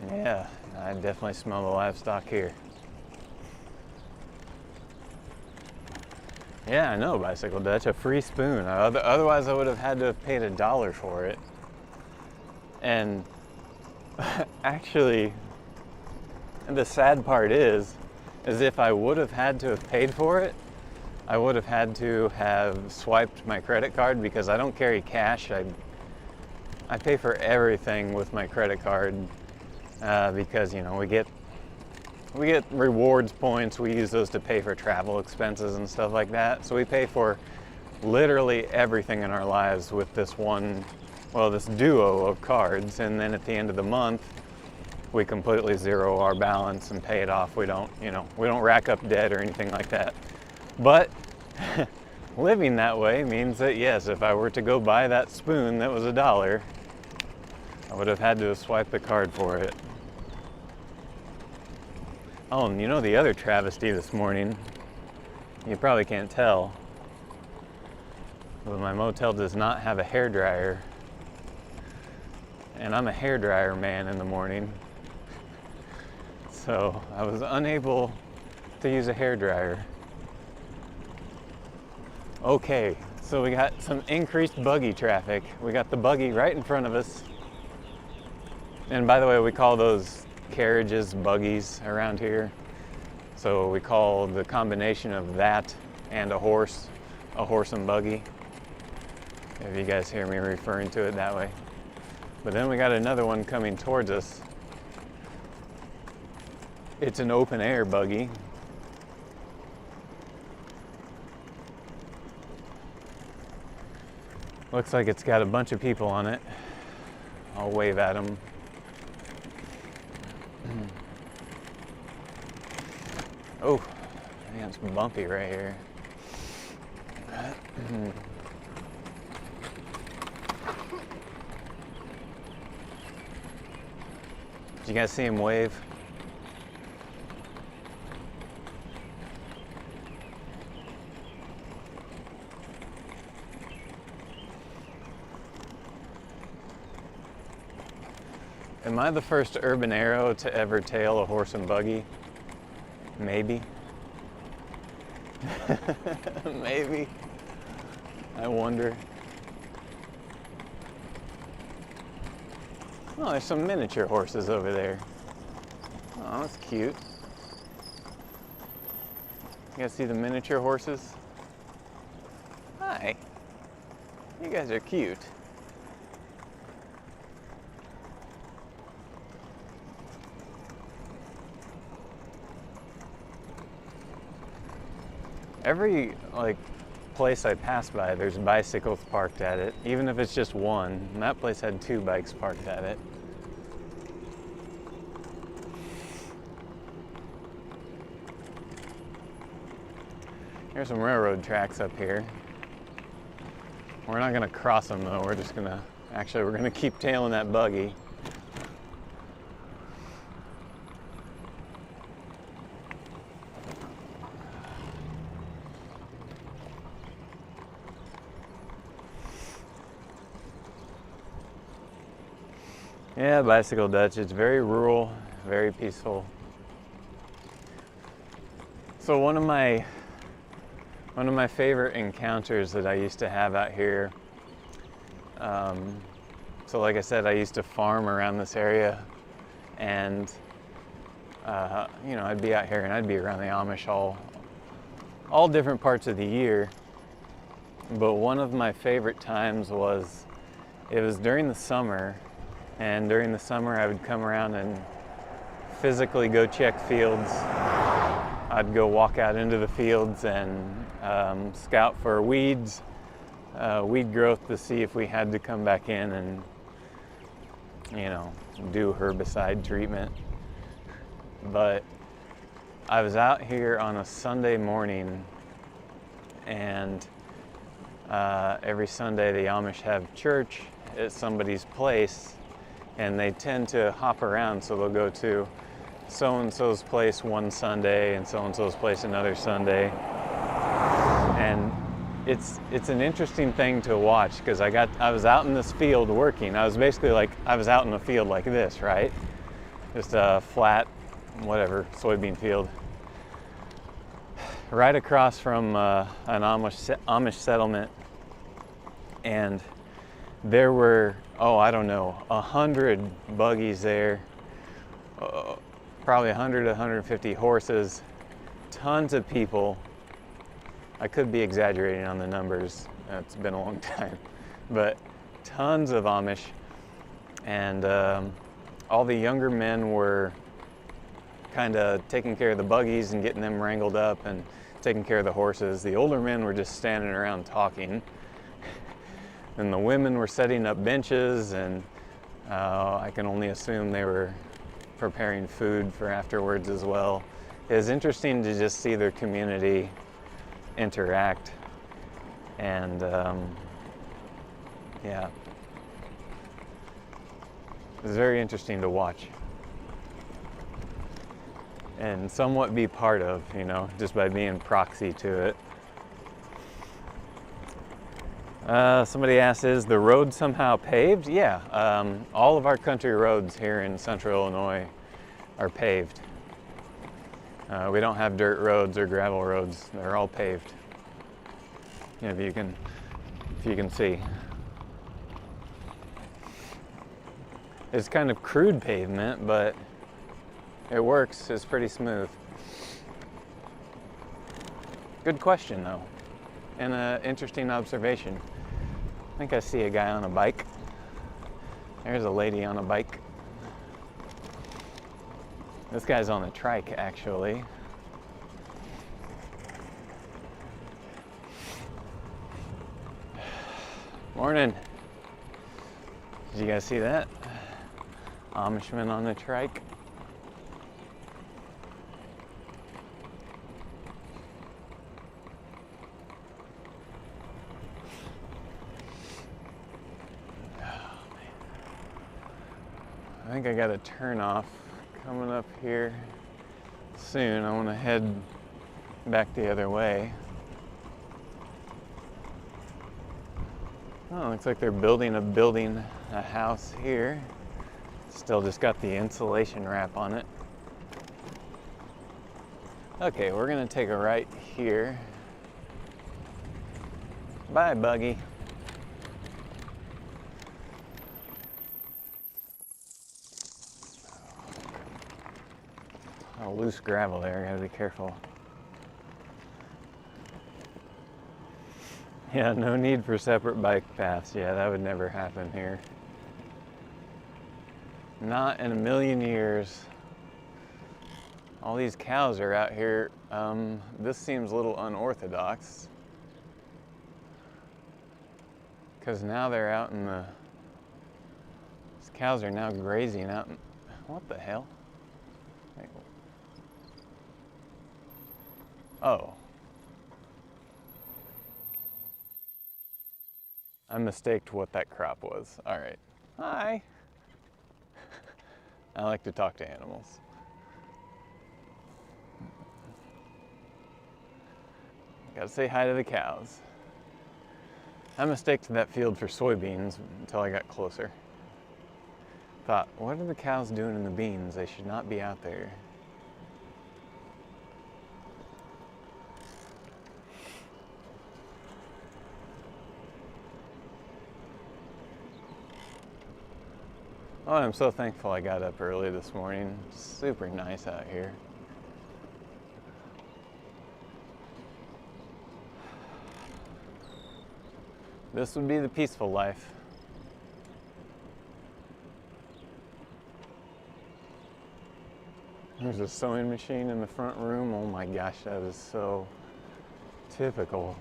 Yeah, I definitely smell the livestock here. Yeah, I know, Bicycle Dutch, a free spoon. Otherwise I would have had to have paid $1 for it. And actually, the sad part is if I would have had to have paid for it, I would have had to have swiped my credit card because I don't carry cash. I pay for everything with my credit card because we we get rewards points. We use those to pay for travel expenses and stuff like that. So we pay for literally everything in our lives with this this duo of cards. And then at the end of the month, we completely zero our balance and pay it off. We don't rack up debt or anything like that. But living that way means that, yes, if I were to go buy that spoon that was $1, I would have had to have swiped the card for it. Oh, and the other travesty this morning, you probably can't tell, but my motel does not have a hairdryer. And I'm a hairdryer man in the morning. So I was unable to use a hairdryer. Okay, so we got some increased buggy traffic. We got the buggy right in front of us. And by the way, we call those carriages buggies around here. So we call the combination of that and a horse and buggy. If you guys hear me referring to it that way. But then we got another one coming towards us. It's an open air buggy. Looks like it's got a bunch of people on it. I'll wave at them. Oh, man, it's bumpy right here. Did you guys see him wave? Am I the first urban arrow to ever tail a horse and buggy? Maybe. Maybe. I wonder. Oh, there's some miniature horses over there. Oh, that's cute. You guys see the miniature horses? Hi. You guys are cute. Every place I pass by, there's bicycles parked at it, even if it's just one. And that place had 2 bikes parked at it. Here's some railroad tracks up here. We're not gonna cross them though. We're gonna keep tailing that buggy. Yeah, Bicycle Dutch. It's very rural, very peaceful. So one of my favorite encounters that I used to have out here. So like I said, I used to farm around this area, and I'd be out here and I'd be around the Amish all different parts of the year. But one of my favorite times was during the summer. And during the summer, I would come around and physically go check fields. I'd go walk out into the fields and scout for weeds, weed growth, to see if we had to come back in and, do herbicide treatment. But I was out here on a Sunday morning, and every Sunday the Amish have church at somebody's place. And they tend to hop around, so they'll go to so-and-so's place one Sunday and so-and-so's place another Sunday. And it's an interesting thing to watch, because I was out in this field working. I was basically I was out in a field like this, right? Just a flat, soybean field. Right across from an Amish settlement. And there were, 100 buggies there, probably 100 to 150 horses, tons of people. I could be exaggerating on the numbers, it's been a long time, but tons of Amish. And all the younger men were kind of taking care of the buggies and getting them wrangled up and taking care of the horses. The older men were just standing around talking. And the women were setting up benches, and I can only assume they were preparing food for afterwards as well. It was interesting to just see their community interact, and yeah, it was very interesting to watch and somewhat be part of, you know, just by being proxy to it. Somebody asked, is the road somehow paved? Yeah, all of our country roads here in central Illinois are paved. We don't have dirt roads or gravel roads. They're all paved. You know, if you can see. It's kind of crude pavement, but it works. It's pretty smooth. Good question, though, and an interesting observation. I think I see a guy on a bike. There's a lady on a bike. This guy's on a trike, actually. Morning. Did you guys see that? Amishman on the trike. I think I got a turn off coming up here soon. I want to head back the other way. Oh, looks like they're building a house here. Still just got the insulation wrap on it. Okay, we're gonna take a right here. Bye, buggy. Oh, loose gravel there, gotta be careful. Yeah, no need for separate bike paths. Yeah, that would never happen here. Not in a million years. All these cows are out here. This seems a little unorthodox, because now they're out in the... These cows are now grazing out in... What the hell? Oh. I mistaked what that crop was. All right. Hi. I like to talk to animals. Gotta say hi to the cows. I mistaked that field for soybeans until I got closer. Thought, what are the cows doing in the beans? They should not be out there. Oh, I'm so thankful I got up early this morning. Super nice out here. This would be the peaceful life. There's a sewing machine in the front room. Oh my gosh, that is so typical.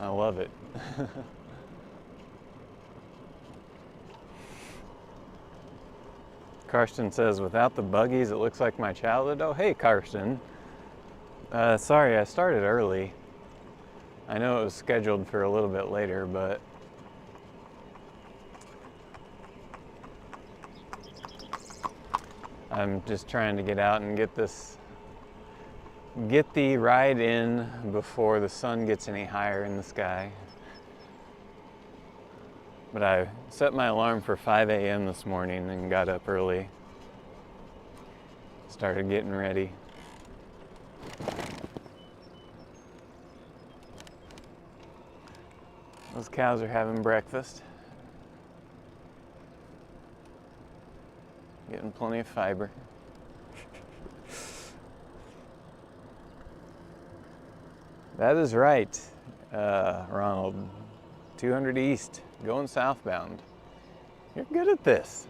I love it. Karsten says, without the buggies, it looks like my childhood. Oh, hey, Karsten. Sorry, I started early. I know it was scheduled for a little bit later, but I'm just trying to get out and get the ride in before the sun gets any higher in the sky. But I set my alarm for 5 a.m. this morning and got up early. Started getting ready. Those cows are having breakfast. Getting plenty of fiber. That is right, Ronald. 200 East, going southbound. You're good at this.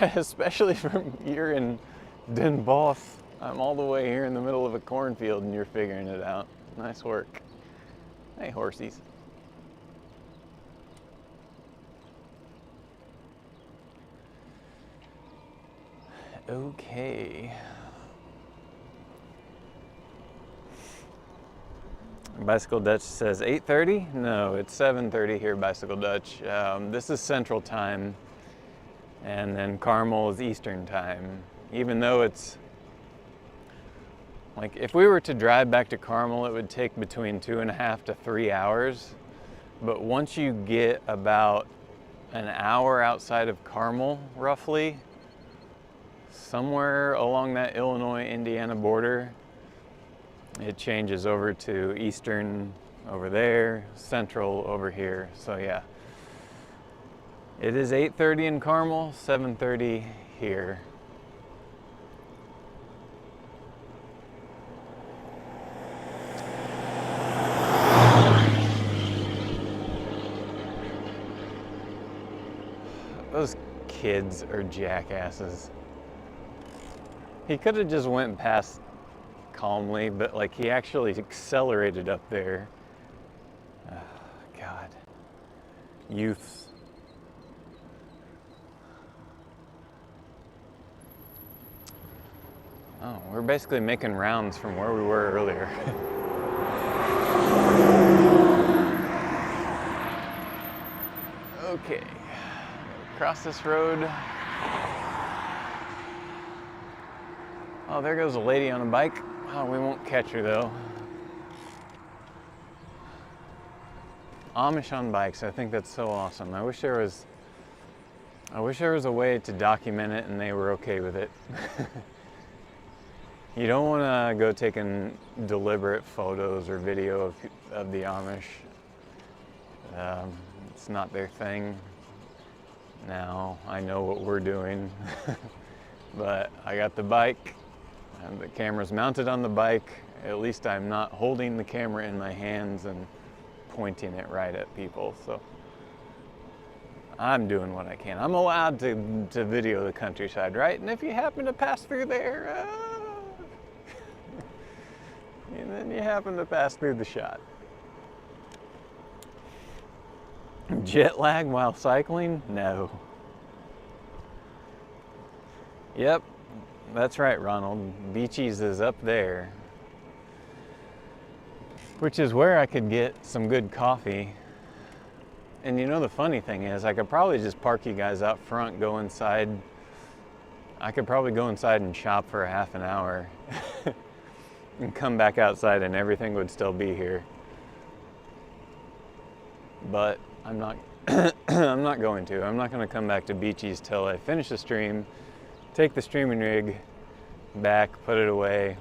Especially from you're in Den Bosch. I'm all the way here in the middle of a cornfield and you're figuring it out. Nice work. Hey, horsies. Okay. Bicycle Dutch says 8:30? No, it's 7:30 here, Bicycle Dutch. This is Central Time, and then Carmel is Eastern Time. Even though it's, like, if we were to drive back to Carmel, it would take between 2.5 to 3 hours. But once you get about an hour outside of Carmel, roughly, somewhere along that Illinois-Indiana border, it changes over to Eastern over there, Central over here. So yeah, it is 8:30 in Carmel, 7:30 here. Those kids are jackasses. He could have just went past calmly, but like he actually accelerated up there. Oh, God. Youths. Oh, we're basically making rounds from where we were earlier. Okay. Cross this road. Oh, there goes a lady on a bike. Oh, we won't catch her though. Amish on bikes, I think that's so awesome. I wish there was a way to document it and they were okay with it. You don't want to go taking deliberate photos or video of the Amish. It's not their thing. Now, I know what we're doing, but I got the bike. And the camera's mounted on the bike. At least I'm not holding the camera in my hands and pointing it right at people. So I'm doing what I can. I'm allowed to video the countryside, right? And if you happen to pass through there, and then you happen to pass through the shot. Jet lag while cycling? No. Yep. That's right, Ronald. Beaches is up there. Which is where I could get some good coffee. And you know, the funny thing is, I could probably just park you guys out front, go inside. I could probably go inside and shop for a half an hour and come back outside and everything would still be here. But I'm not I'm not going to. I'm not going to come back to Beaches till I finish the stream. Take the streaming rig back, put it away,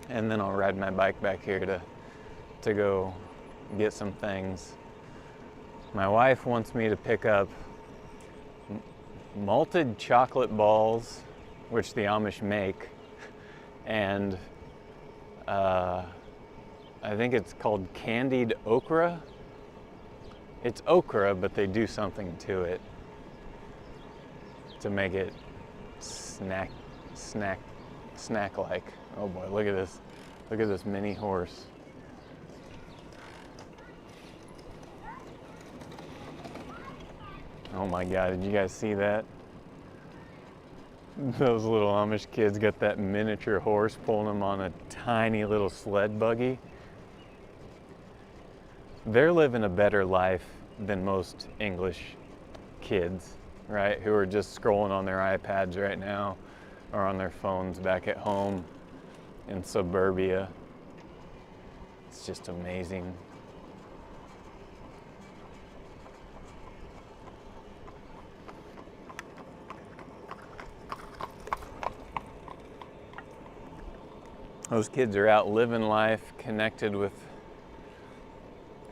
and then I'll ride my bike back here to go get some things. My wife wants me to pick up malted chocolate balls, which the Amish make, and I think it's called candied okra. It's okra, but they do something to it to make it snack-like. Oh boy, look at this. Look at this mini horse. Oh my God, did you guys see that? Those little Amish kids got that miniature horse pulling them on a tiny little sled buggy. They're living a better life than most English kids, right? Who are just scrolling on their iPads right now or on their phones back at home in suburbia. It's just amazing. Those kids are out living life, connected with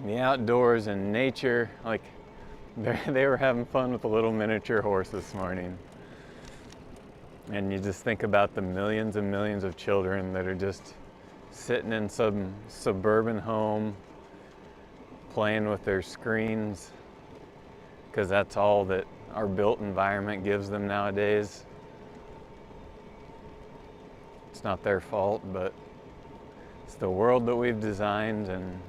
the outdoors and nature. Like, they were having fun with a little miniature horse this morning. And you just think about the millions and millions of children that are just sitting in some suburban home, playing with their screens, because that's all that our built environment gives them nowadays. It's not their fault, but it's the world that we've designed, and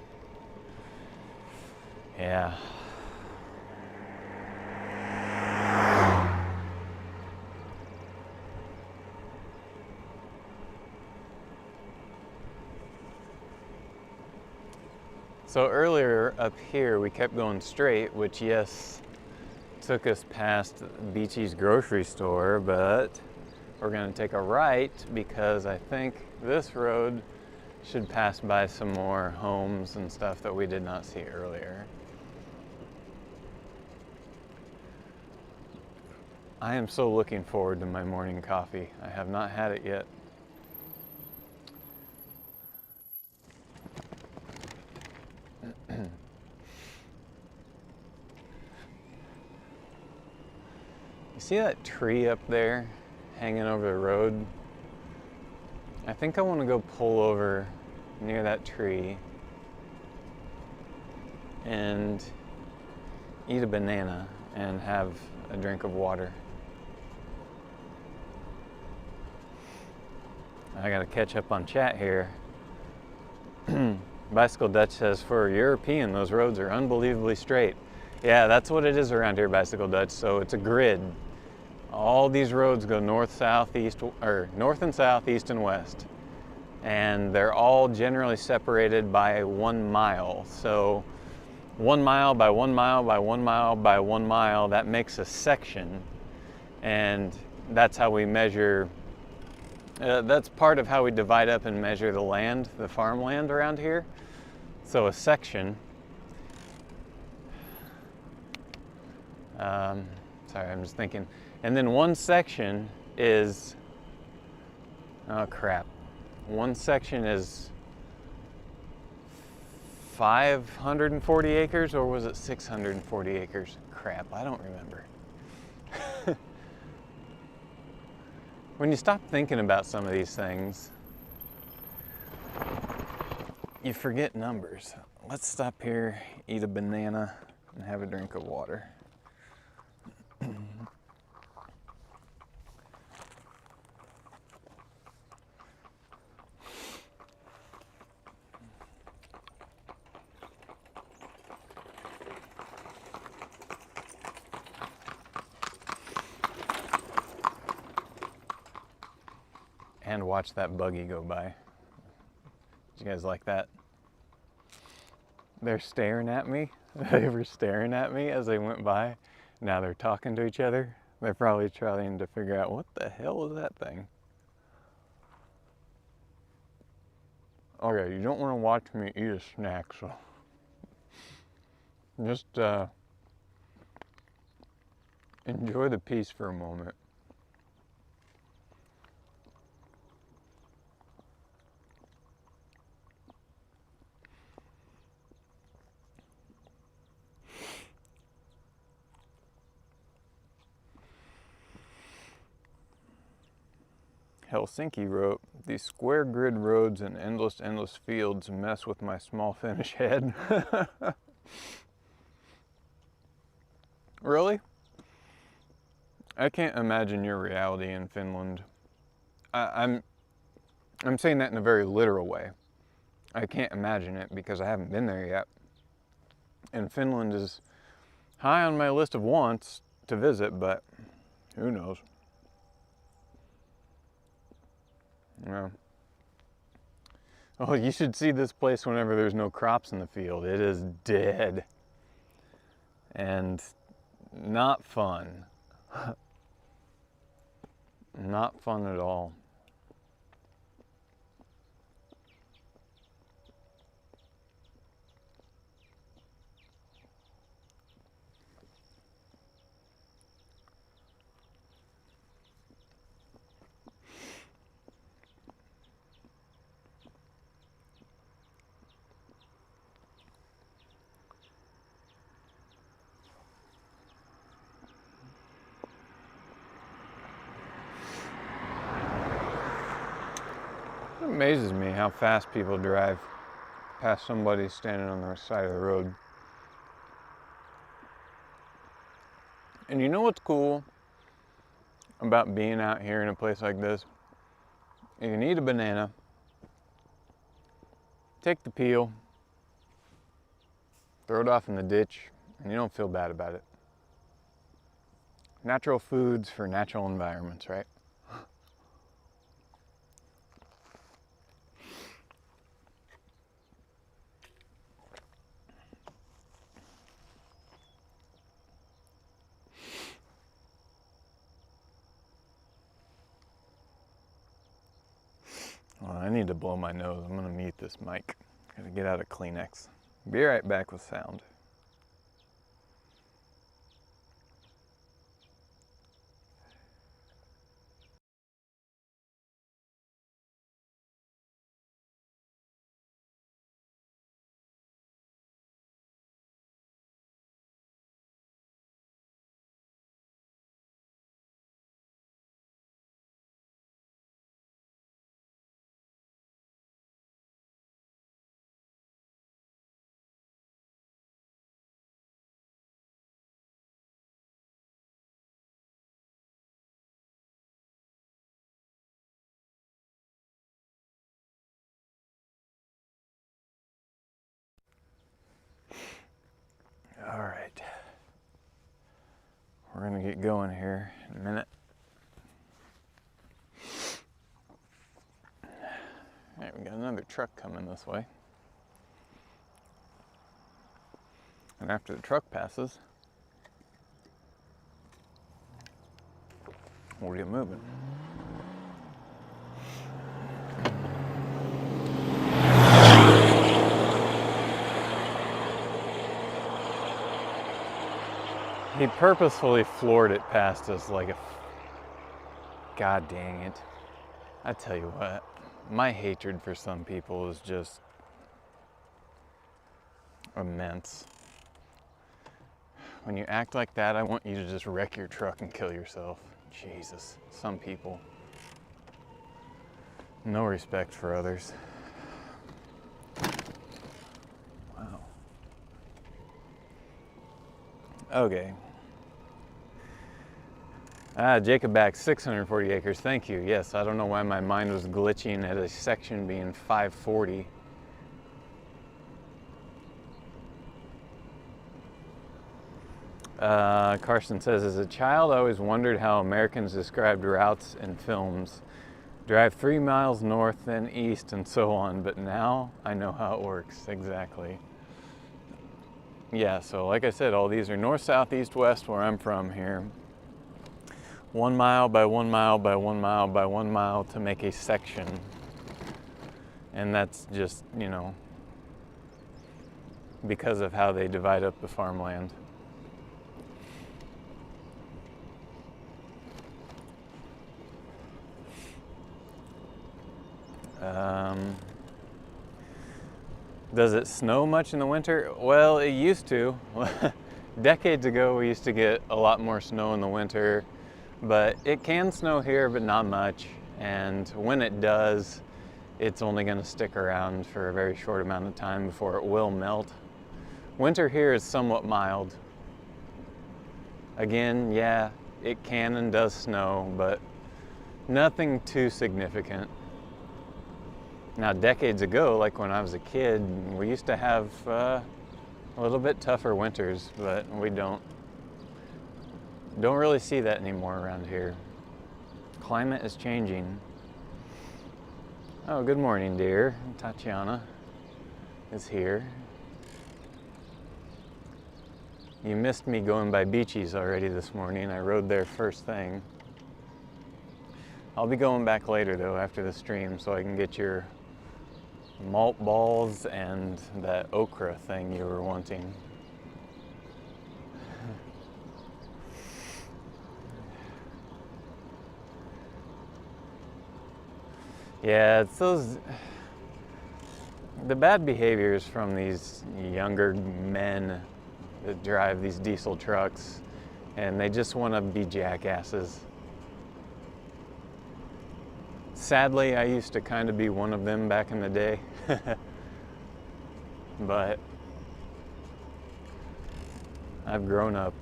yeah. So earlier up here we kept going straight, which yes, took us past Beachy's grocery store, but we're going to take a right because I think this road should pass by some more homes and stuff that we did not see earlier. I am so looking forward to my morning coffee. I have not had it yet. You see that tree up there hanging over the road? I think I want to go pull over near that tree and eat a banana and have a drink of water. I gotta catch up on chat here. Bicycle Dutch says, for a European, those roads are unbelievably straight. Yeah, that's what it is around here, Bicycle Dutch. So it's a grid. All these roads go north, south, east, or north and south, east and west. And they're all generally separated by 1 mile. So 1 mile by 1 mile by 1 mile by 1 mile, that makes a section. And that's how we measure, that's part of how we divide up and measure the land, the farmland around here. So a section, sorry, I'm just thinking. And then one section is, oh crap. One section is 540 acres, or was it 640 acres? Crap, I don't remember. When you stop thinking about some of these things, you forget numbers. Let's stop here, eat a banana, and have a drink of water. And watch that buggy go by. Did you guys like that? They're staring at me. They were staring at me as they went by. Now they're talking to each other. They're probably trying to figure out what the hell is that thing. Okay, you don't want to watch me eat a snack, so just enjoy the peace for a moment. Helsinki wrote, these square grid roads and endless fields mess with my small Finnish head. Really? I can't imagine your reality in Finland. I'm saying that in a very literal way. I can't imagine it because I haven't been there yet. And Finland is high on my list of wants to visit, but who knows? Yeah. Oh, you should see this place whenever there's no crops in the field. It is dead. And not fun. Not fun at all. It amazes me how fast people drive past somebody standing on the side of the road. And you know what's cool about being out here in a place like this? You can eat a banana, take the peel, throw it off in the ditch, and you don't feel bad about it. Natural foods for natural environments, right? Well, I need to blow my nose. I'm gonna mute this mic. Gotta get out a Kleenex. Be right back with sound. All right. We're gonna get going here in a minute. All right, we got another truck coming this way. And after the truck passes, we'll get moving. He purposefully floored it past us like a... God dang it. I tell you what, my hatred for some people is just immense. When you act like that, I want you to just wreck your truck and kill yourself. Jesus, some people. No respect for others. Wow. Okay. Jacob back 640 acres. Thank you. Yes, I don't know why my mind was glitching at a section being 540. Carson says, as a child, I always wondered how Americans described routes in films. Drive 3 miles north, then east, and so on. But now I know how it works. Exactly. Yeah, so like I said, all these are north, south, east, west, where I'm from here. 1 mile by 1 mile by 1 mile by 1 mile to make a section. And that's just, you know, because of how they divide up the farmland. Does it snow much in the winter? Well, it used to. Decades ago, we used to get a lot more snow in the winter, but it can snow here, but not much. And when it does, it's only going to stick around for a very short amount of time before it will melt. Winter here is somewhat mild. Again, yeah, it can and does snow, but nothing too significant. Now, decades ago, like when I was a kid, we used to have a little bit tougher winters, but we don't really see that anymore around here. Climate is changing. Oh, good morning, dear. Tatiana is here. You missed me going by Beaches already this morning. I rode there first thing. I'll be going back later, though, after the stream, so I can get your malt balls and that okra thing you were wanting. Yeah, it's the bad behaviors from these younger men that drive these diesel trucks, and they just want to be jackasses. Sadly, I used to kind of be one of them back in the day. But I've grown up.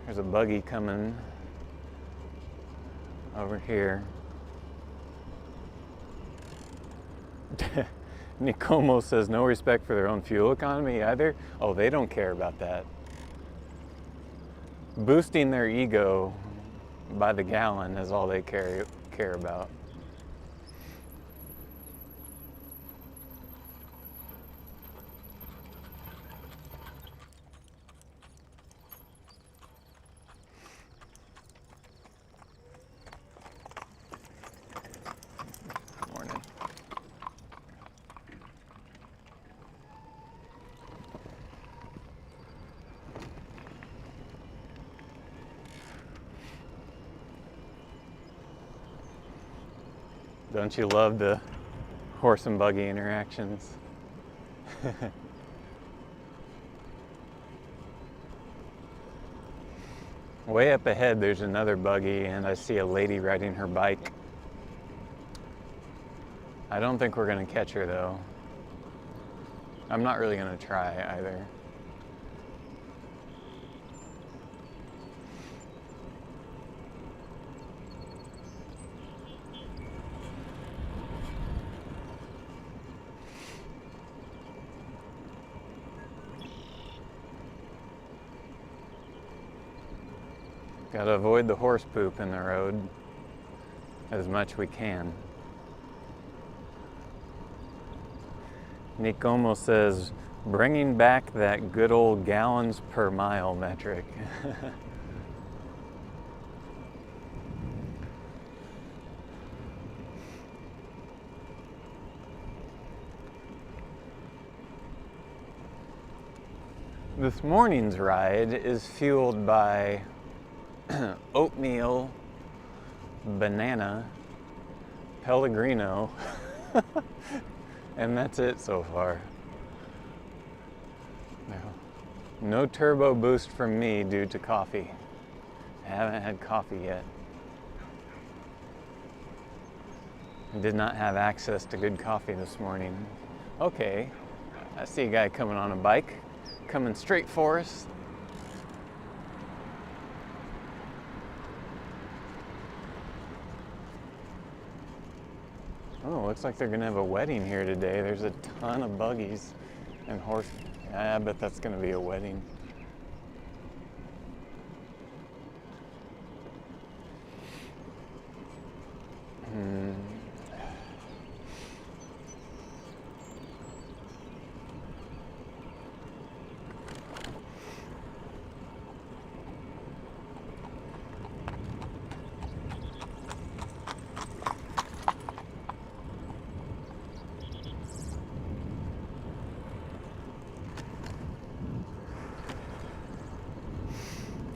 There's a buggy coming over here. Nicomo says no respect for their own fuel economy either. Oh, they don't care about that. Boosting their ego by the gallon is all they care about. Morning. Don't you love the horse and buggy interactions? Way up ahead there's another buggy and I see a lady riding her bike. I don't think we're gonna catch her though. I'm not really gonna try either. Gotta avoid the horse poop in the road as much we can. Nicomo says, bringing back that good old gallons per mile metric. This morning's ride is fueled by oatmeal, banana, Pellegrino, and that's it so far. No turbo boost from me due to coffee. I haven't had coffee yet. I did not have access to good coffee this morning. Okay, I see a guy coming on a bike, coming straight for us. Oh, looks like they're gonna have a wedding here today. There's a ton of buggies and horse. I bet that's gonna be a wedding.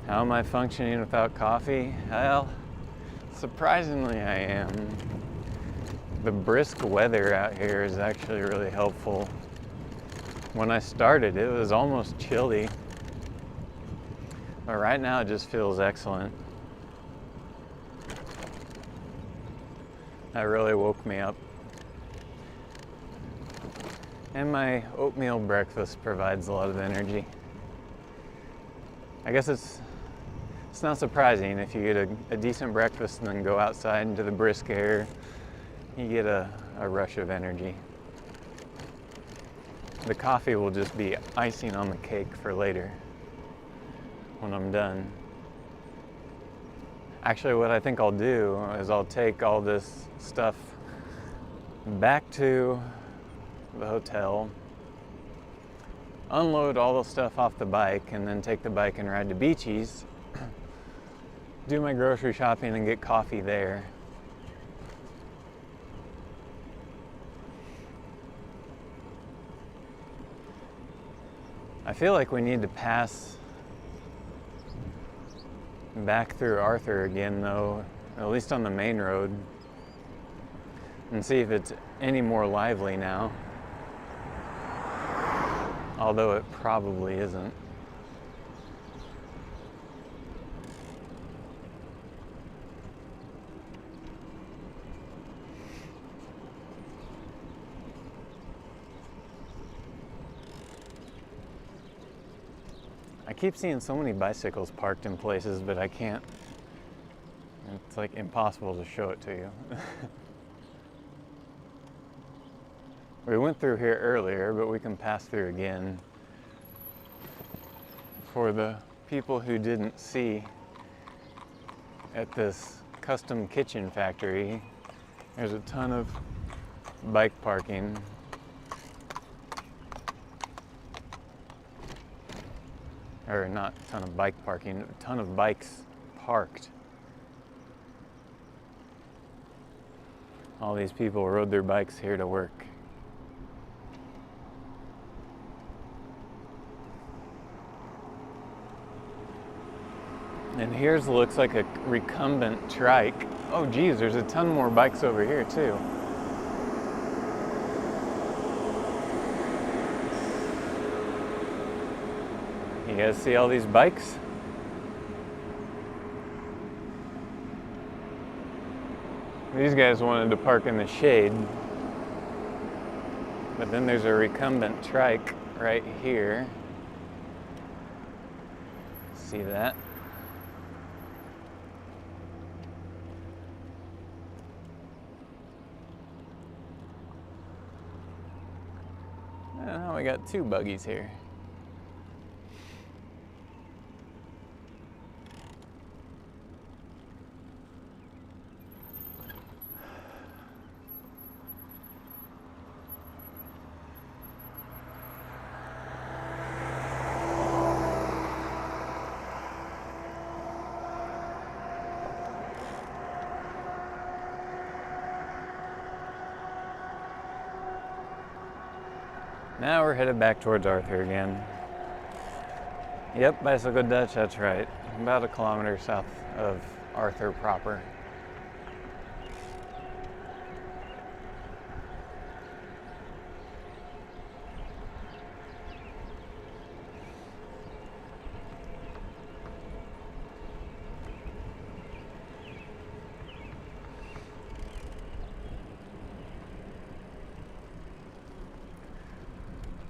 How am I functioning without coffee? Well, surprisingly I am. The brisk weather out here is actually really helpful. When I started, it was almost chilly. But right now it just feels excellent. That really woke me up. And my oatmeal breakfast provides a lot of energy. I guess it's not surprising if you get a decent breakfast and then go outside into the brisk air, you get a rush of energy. The coffee will just be icing on the cake for later when I'm done. Actually, what I think I'll do is I'll take all this stuff back to the hotel, unload all the stuff off the bike, and then take the bike and ride to Beaches, do my grocery shopping and get coffee there. I feel like we need to pass back through Arthur again though, at least on the main road, and see if it's any more lively now. Although it probably isn't. I keep seeing so many bicycles parked in places, but I can't. It's like impossible to show it to you. We went through here earlier, but we can pass through again. For the people who didn't see, at this custom kitchen factory, there's a ton of bike parking. Or not a ton of bike parking, a ton of bikes parked. All these people rode their bikes here to work. And here's looks like a recumbent trike. Oh geez, there's a ton more bikes over here too. You guys see all these bikes? These guys wanted to park in the shade, but then there's a recumbent trike right here. See that? And now we got two buggies here. Now we're headed back towards Arthur again. Yep, Bicycle Dutch, that's right. About a kilometer south of Arthur proper.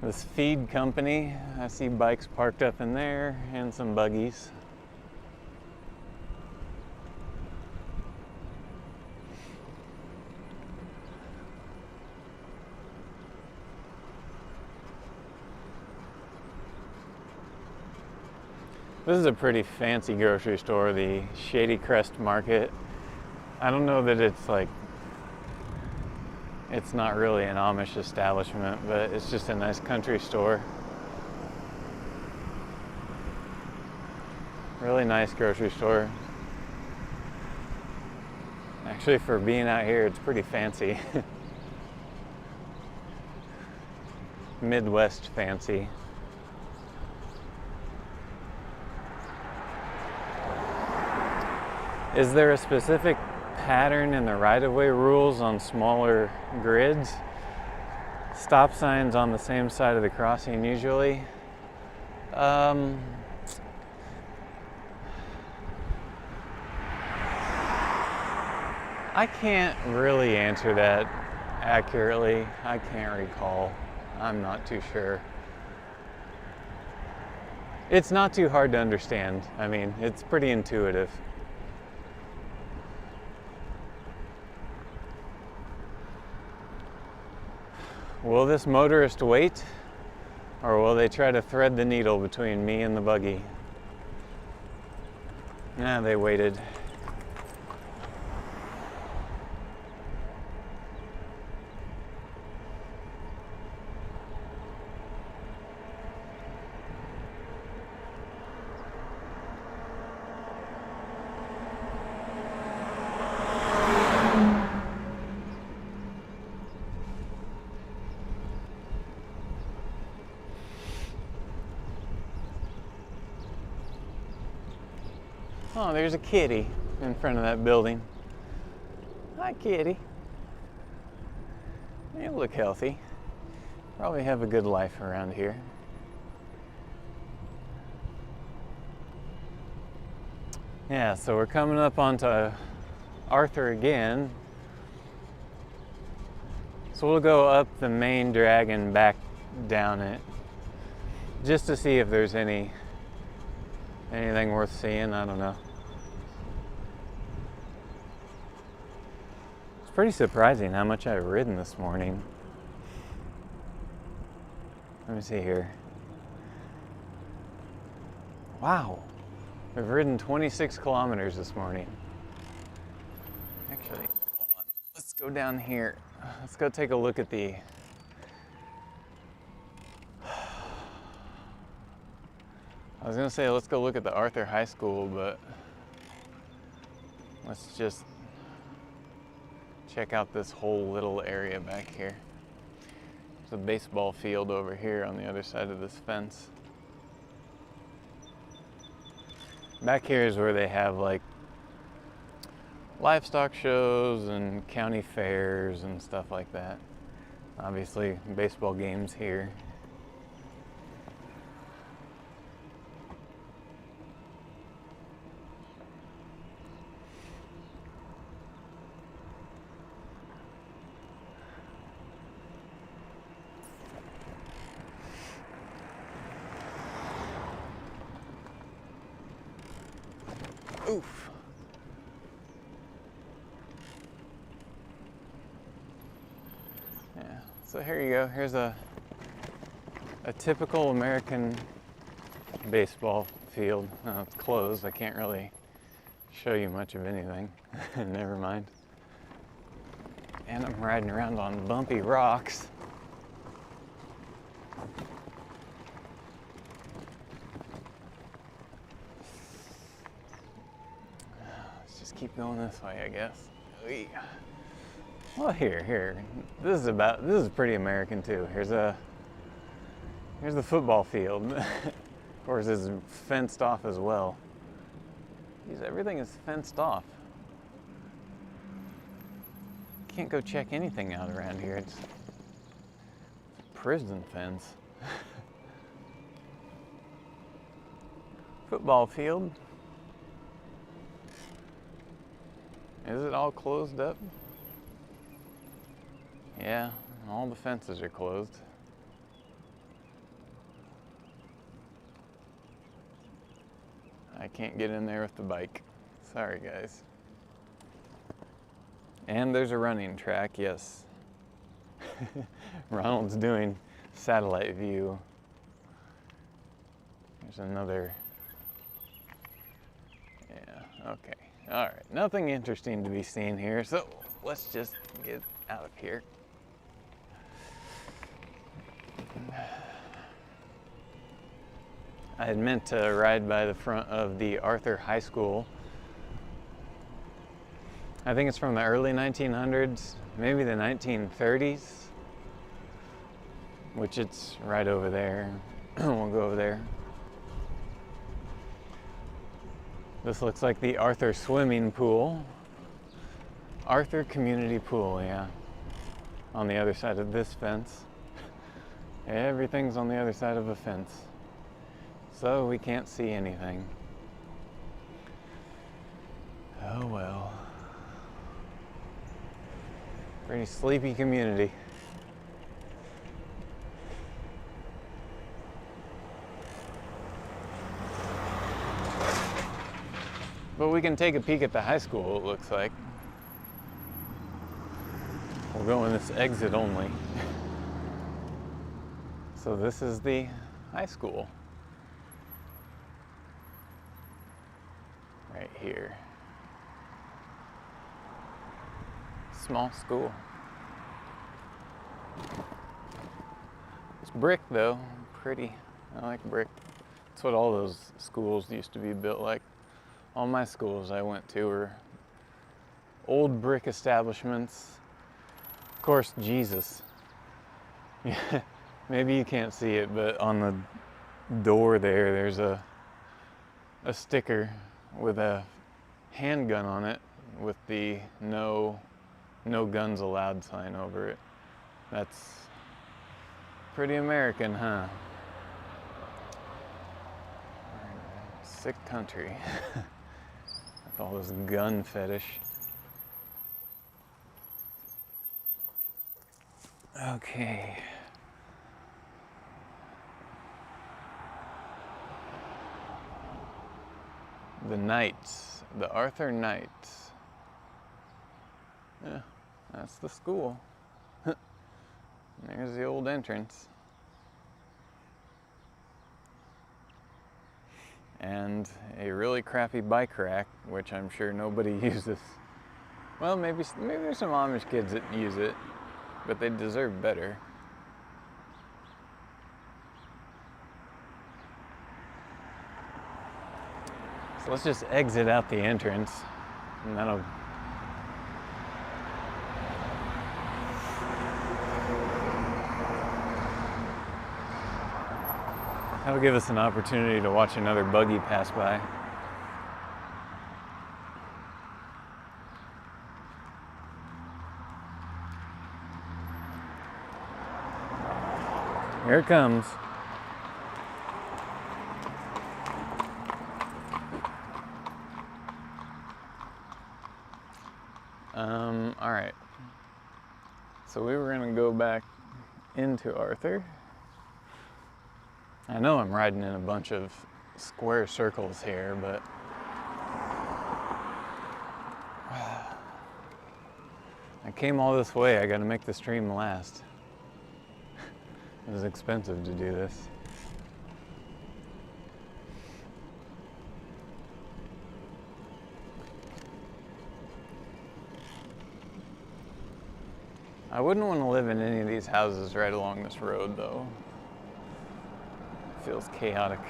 This feed company, I see bikes parked up in there and some buggies. This is a pretty fancy grocery store, the Shady Crest Market. I don't know that it's like, it's not really an Amish establishment, but it's just a nice country store. Really nice grocery store. Actually, for being out here, it's pretty fancy. Midwest fancy. Is there a specific pattern in the right-of-way rules on smaller grids? Stop signs on the same side of the crossing usually. I can't really answer that accurately. I can't recall. I'm not too sure. It's not too hard to understand. I mean, it's pretty intuitive. Will this motorist wait, or will they try to thread the needle between me and the buggy? Nah, they waited. Oh, there's a kitty in front of that building. Hi, kitty. You look healthy. Probably have a good life around here. Yeah, so we're coming up onto Arthur again. So we'll go up the main drag and back down it, just to see if there's any Anything worth seeing? I don't know. It's pretty surprising how much I've ridden this morning. Let me see here. Wow. I've ridden 26 kilometers this morning. Actually, hold on. Let's go down here. Let's go take a look at the... I was gonna say let's go look at the Arthur High School, but let's just check out this whole little area back here. There's a baseball field over here on the other side of this fence. Back here is where they have like livestock shows and county fairs and stuff like that. Obviously, baseball games here. Oof. Yeah, so here you go. Here's a typical American baseball field. It's closed. I can't really show you much of anything. Never mind. And I'm riding around on bumpy rocks. Keep going this way, I guess. Well, here. This is pretty American too. Here's the football field. Of course, it's fenced off as well. Jeez, everything is fenced off. Can't go check anything out around here. It's a prison fence. Football field. Is it all closed up? Yeah, all the fences are closed. I can't get in there with the bike. Sorry, guys. And there's a running track, yes. Ronald's doing satellite view. There's another. Yeah, okay. All right, nothing interesting to be seen here, so let's just get out of here. I had meant to ride by the front of the Arthur High School. I think it's from the early 1900s, maybe the 1930s, which it's right over there. We'll go over there. This looks like the Arthur swimming pool. Arthur Community Pool, yeah. On the other side of this fence. Everything's on the other side of a fence. So we can't see anything. Oh well. Pretty sleepy community. But we can take a peek at the high school, it looks like. We'll go in this exit only. So this is the high school. Right here. Small school. It's brick though, pretty. I like brick. That's what all those schools used to be built like. All my schools I went to were old brick establishments. Of course, Jesus. Yeah, maybe you can't see it, but on the door there's a sticker with a handgun on it with the no guns allowed sign over it. That's pretty American, huh? Sick country. With all this gun fetish. Okay. The Knights, the Arthur Knights. Yeah, that's the school. There's the old entrance. And a really crappy bike rack, which I'm sure nobody uses. Well, maybe there's some Amish kids that use it, but they deserve better. So let's just exit out the entrance, and that'll give us an opportunity to watch another buggy pass by. Here it comes. All right. So we were gonna go back into Arthur. I know I'm riding in a bunch of square circles here, but I came all this way. I gotta make the stream last. It was expensive to do this. I wouldn't want to live in any of these houses right along this road, though. It feels chaotic.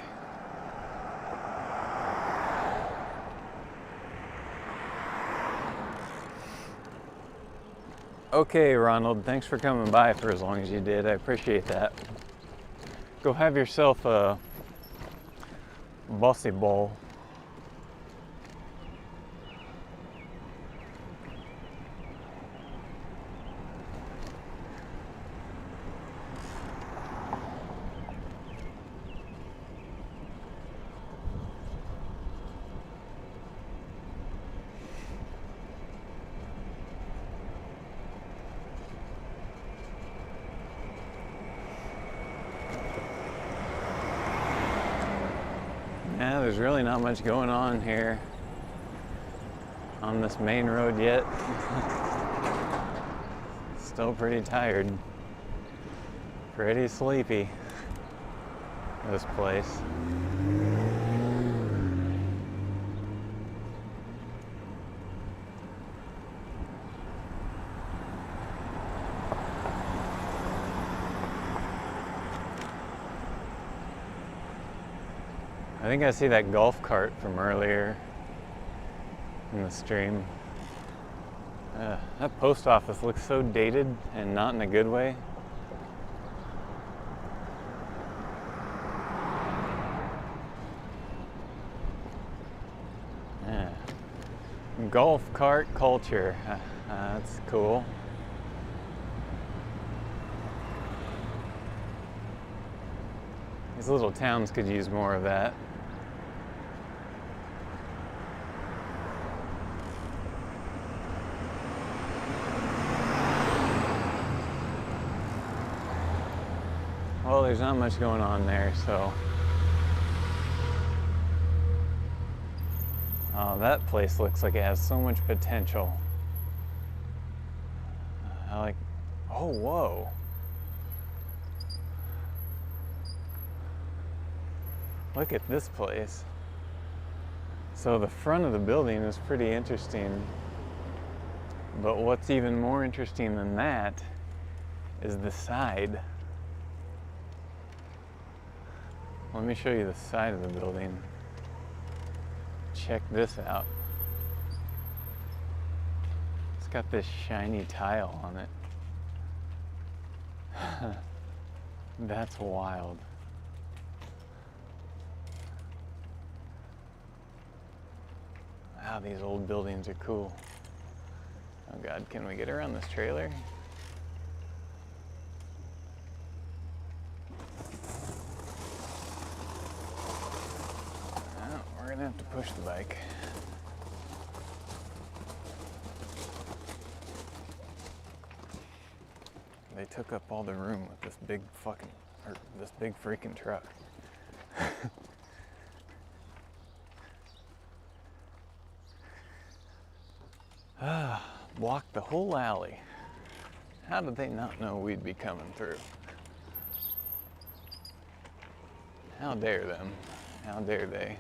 Okay, Ronald, thanks for coming by for as long as you did. I appreciate that. Go have yourself a bossy ball. Yeah, there's really not much going on here on this main road yet. Still pretty tired. Pretty sleepy, this place. I think I see that golf cart from earlier in the stream. That post office looks so dated and not in a good way. Yeah. Golf cart culture. That's cool. These little towns could use more of that. Well, there's not much going on there, so. Oh, that place looks like it has so much potential. Oh, whoa. Look at this place. So the front of the building is pretty interesting, but what's even more interesting than that is the side. Let me show you the side of the building. Check this out. It's got this shiny tile on it. That's wild. Wow, these old buildings are cool. Oh God, can we get around this trailer? Oh, we're gonna have to push the bike. They took up all the room with this big freaking truck. Blocked the whole alley. How did they not know we'd be coming through? How dare them? How dare they?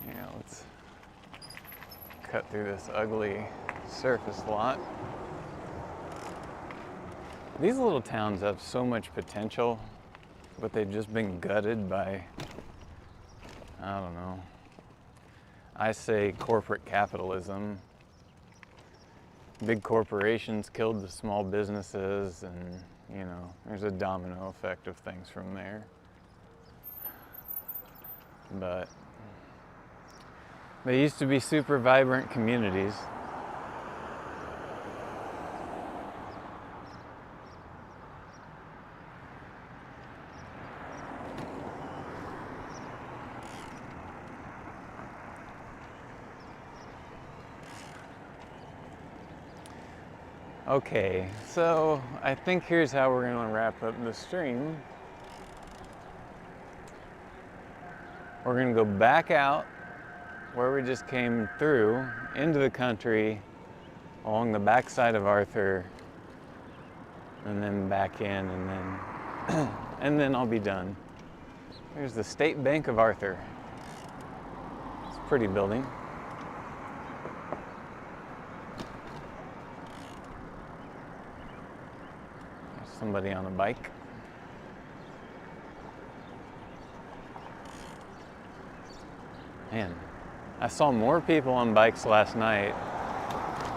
Yeah, let's cut through this ugly surface lot. These little towns have so much potential, but they've just been gutted by, I don't know. I say corporate capitalism. Big corporations killed the small businesses, and you know, there's a domino effect of things from there. But they used to be super vibrant communities. Okay, so I think here's how we're going to wrap up the stream. We're going to go back out where we just came through into the country along the backside of Arthur, and then back in, and then and then I'll be done. Here's the State Bank of Arthur. It's a pretty building. Somebody on a bike. Man, I saw more people on bikes last night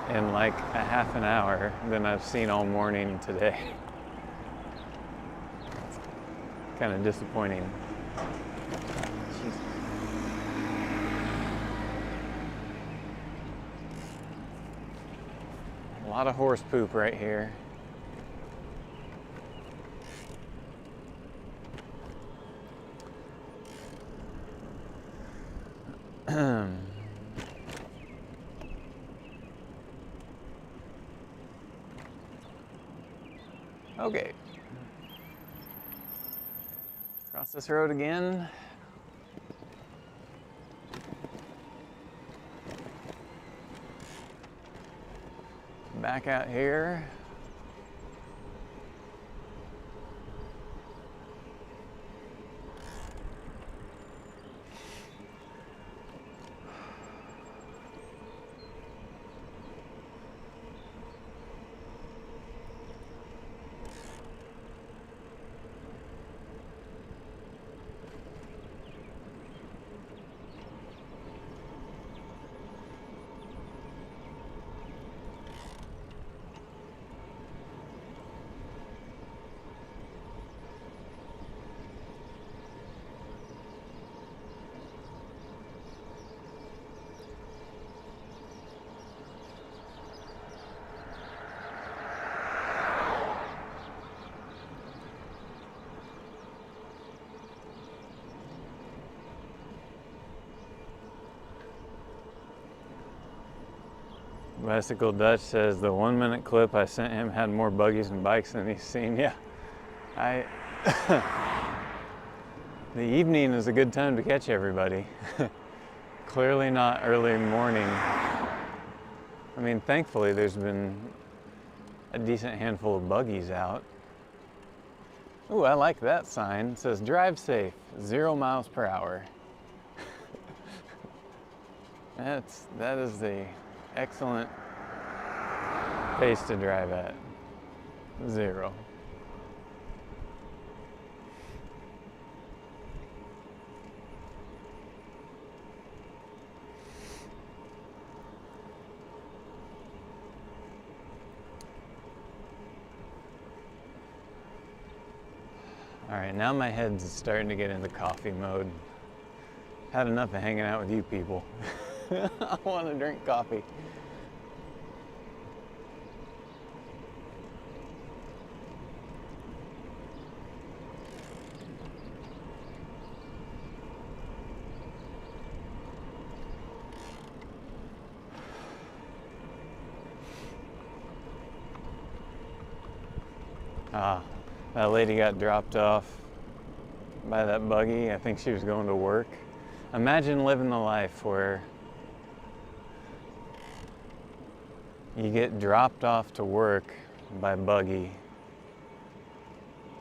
in like a half an hour than I've seen all morning today. It's kind of disappointing. Jeez. A lot of horse poop right here. Okay. Cross this road again. Back out here. Bicycle Dutch says the 1 minute clip I sent him had more buggies and bikes than he's seen. Yeah, the evening is a good time to catch everybody. Clearly not early morning. I mean, thankfully there's been a decent handful of buggies out. Ooh, I like that sign. It says drive safe, 0 miles per hour. That is the excellent pace to drive at. 0. All right, now my head's starting to get into coffee mode. Had enough of hanging out with you people. I want to drink coffee. Ah, that lady got dropped off by that buggy. I think she was going to work. Imagine living the life where you get dropped off to work by buggy.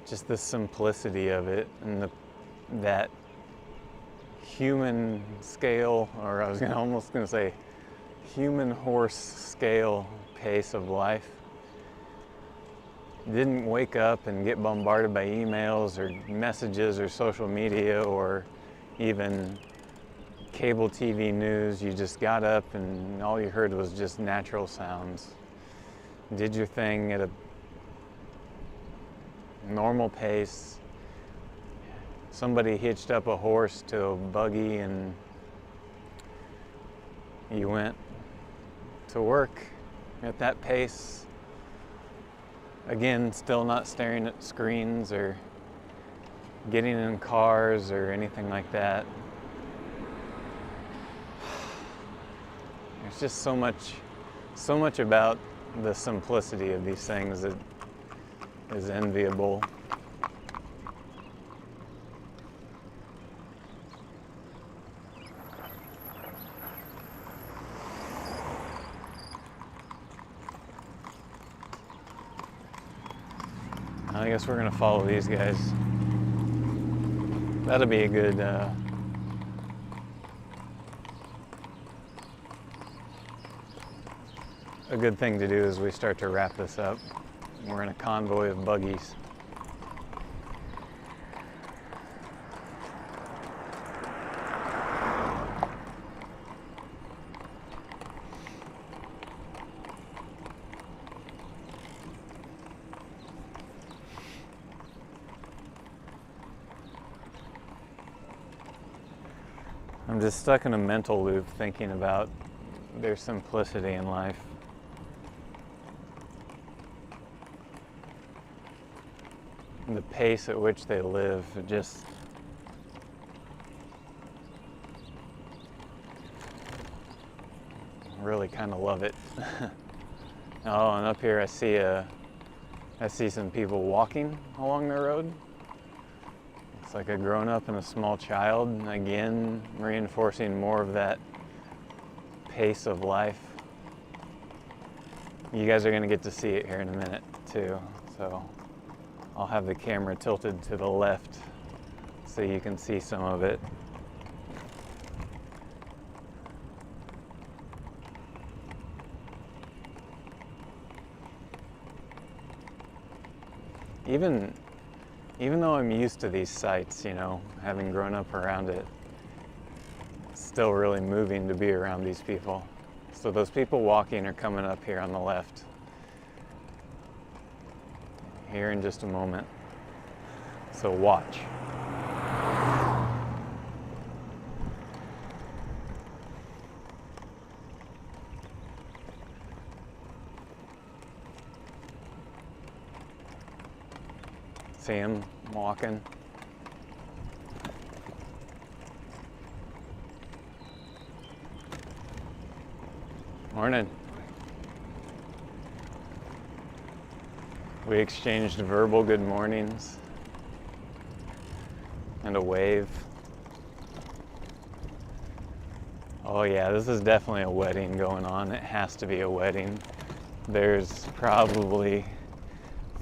Just the simplicity of it and that human scale, or I was almost going to say human horse scale pace of life. Didn't wake up and get bombarded by emails or messages or social media or even cable TV news. You just got up and all you heard was just natural sounds. Did your thing at a normal pace. Somebody hitched up a horse to a buggy and you went to work at that pace. Again, still not staring at screens or getting in cars or anything like that. There's just so much about the simplicity of these things that is enviable. I guess we're gonna follow these guys. That'll be a good thing to do as we start to wrap this up. We're in a convoy of buggies. I'm just stuck in a mental loop thinking about their simplicity in life. And the pace at which they live, just really kind of love it. Oh, and up here I see some people walking along the road. It's like a grown-up and a small child, again reinforcing more of that pace of life. You guys are going to get to see it here in a minute too, so I'll have the camera tilted to the left so you can see some of it. Even though I'm used to these sights, you know, having grown up around it, it's still really moving to be around these people. So those people walking are coming up here on the left. Here in just a moment. So watch. See him walking. Morning. We exchanged verbal good mornings and a wave. Oh yeah, this is definitely a wedding going on. It has to be a wedding. There's probably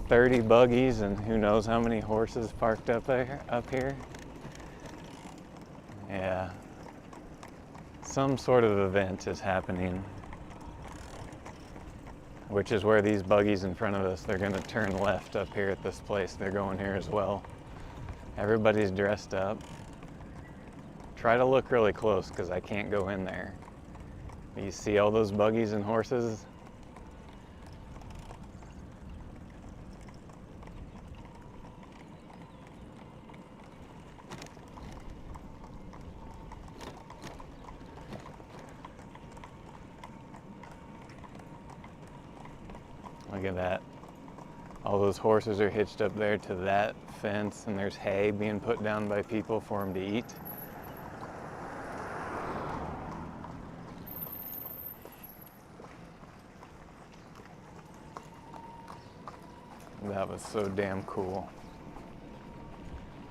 30 buggies and who knows how many horses parked up here. Yeah. Some sort of event is happening, which is where these buggies in front of us, they're gonna turn left up here at this place. They're going here as well. Everybody's dressed up. Try to look really close because I can't go in there. You see all those buggies and horses? Look at that. All those horses are hitched up there to that fence, and there's hay being put down by people for them to eat. That was so damn cool.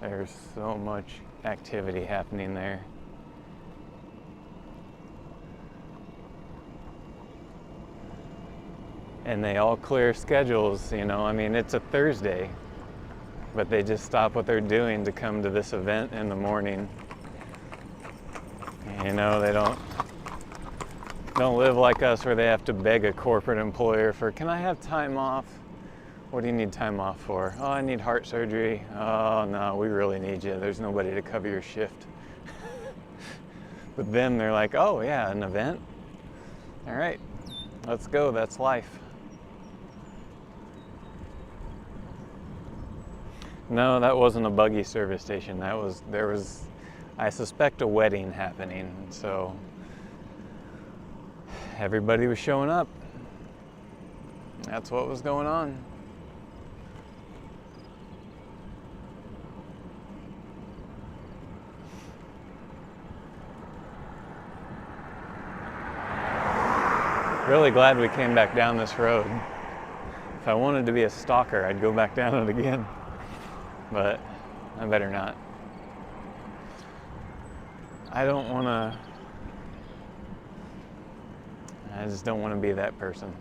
There's so much activity happening there. And they all clear schedules, you know. I mean, it's a Thursday, but they just stop what they're doing to come to this event in the morning. You know, they don't live like us where they have to beg a corporate employer for, can I have time off? What do you need time off for? Oh, I need heart surgery. Oh, no, we really need you. There's nobody to cover your shift. But then they're like, oh yeah, an event? All right, let's go, that's life. No, that wasn't a buggy service station. There was, I suspect, a wedding happening. So everybody was showing up. That's what was going on. Really glad we came back down this road. If I wanted to be a stalker, I'd go back down it again. But I better not. I just don't want to be that person.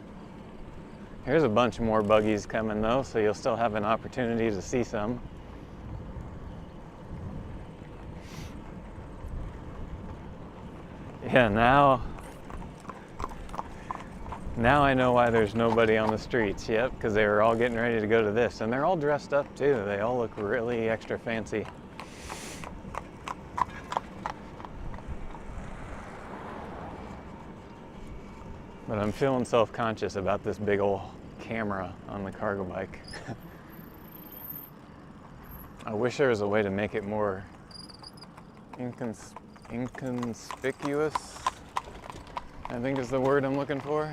Here's a bunch more buggies coming though, so you'll still have an opportunity to see some. Yeah, now I know why there's nobody on the streets. Yep, because they were all getting ready to go to this. And they're all dressed up too. They all look really extra fancy. But I'm feeling self-conscious about this big old camera on the cargo bike. I wish there was a way to make it more inconspicuous, I think is the word I'm looking for.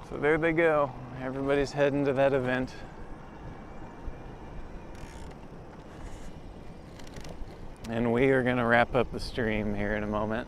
So there they go. Everybody's heading to that event. And we are going to wrap up the stream here in a moment.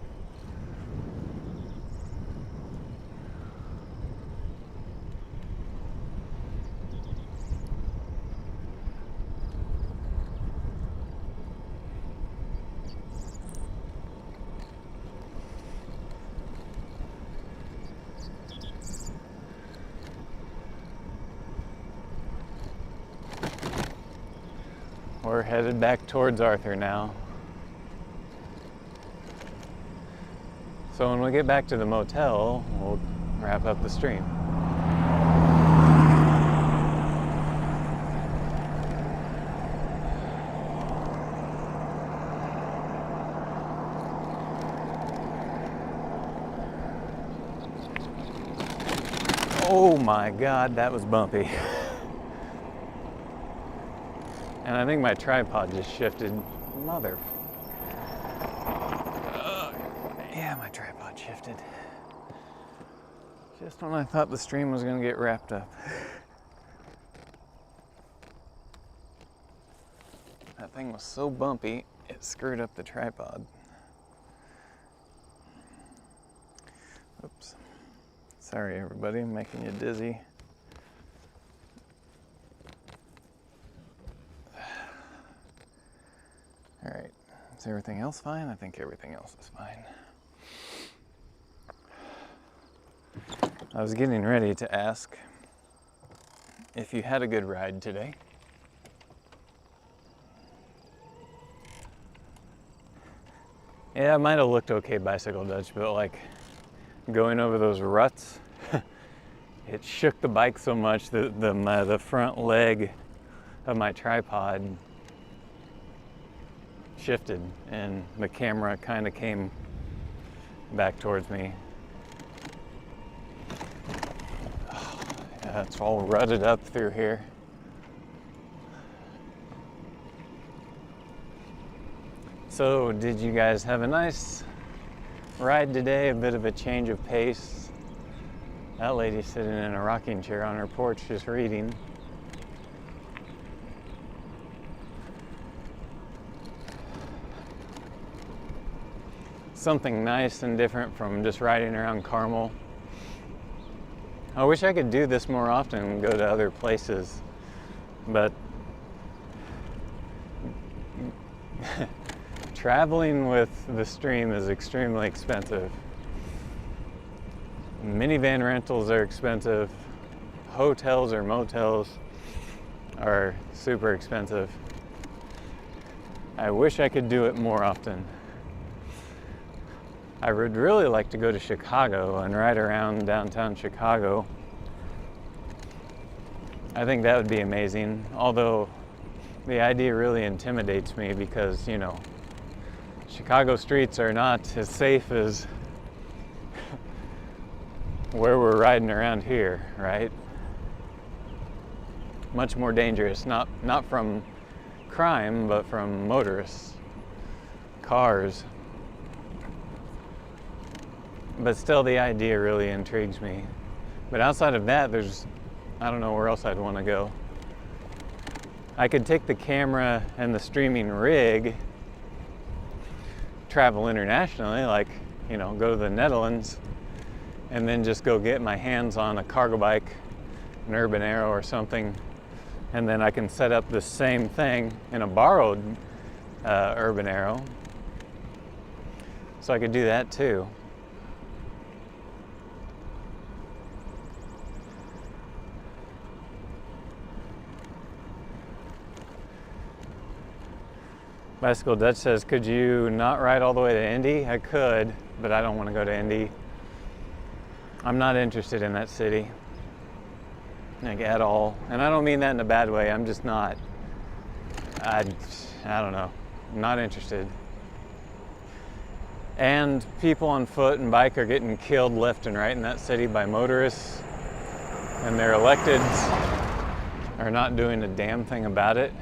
We're headed back towards Arthur now. So when we get back to the motel, we'll wrap up the stream. Oh my God, that was bumpy. And I think my tripod just shifted. Yeah, my tripod shifted. Just when I thought the stream was going to get wrapped up. That thing was so bumpy, it screwed up the tripod. Oops. Sorry everybody, I'm making you dizzy. All right, is everything else fine? I think everything else is fine. I was getting ready to ask if you had a good ride today. Yeah, it might have looked okay, Bicycle Dutch, but like going over those ruts, it shook the bike so much that the front leg of my tripod shifted and the camera kind of came back towards me. Yeah, it's all rutted up through here. So, did you guys have a nice ride today? A bit of a change of pace. That lady's sitting in a rocking chair on her porch just reading. Something nice and different from just riding around Carmel. I wish I could do this more often and go to other places, but Traveling with the stream is extremely expensive. Minivan rentals are expensive. Hotels or motels are super expensive. I wish I could do it more often. I would really like to go to Chicago and ride around downtown Chicago. I think that would be amazing, although the idea really intimidates me because, you know, Chicago streets are not as safe as where we're riding around here, right? Much more dangerous, not from crime, but from motorists, cars. But still, the idea really intrigues me. But outside of that, I don't know where else I'd want to go. I could take the camera and the streaming rig, travel internationally, like, you know, go to the Netherlands, and then just go get my hands on a cargo bike, an Urban Arrow or something, and then I can set up the same thing in a borrowed Urban Arrow. So I could do that too. Bicycle Dutch says, could you not ride all the way to Indy? I could, but I don't want to go to Indy. I'm not interested in that city, like, at all. And I don't mean that in a bad way. I'm just not. I don't know. I'm not interested. And people on foot and bike are getting killed left and right in that city by motorists, and their electeds are not doing a damn thing about it.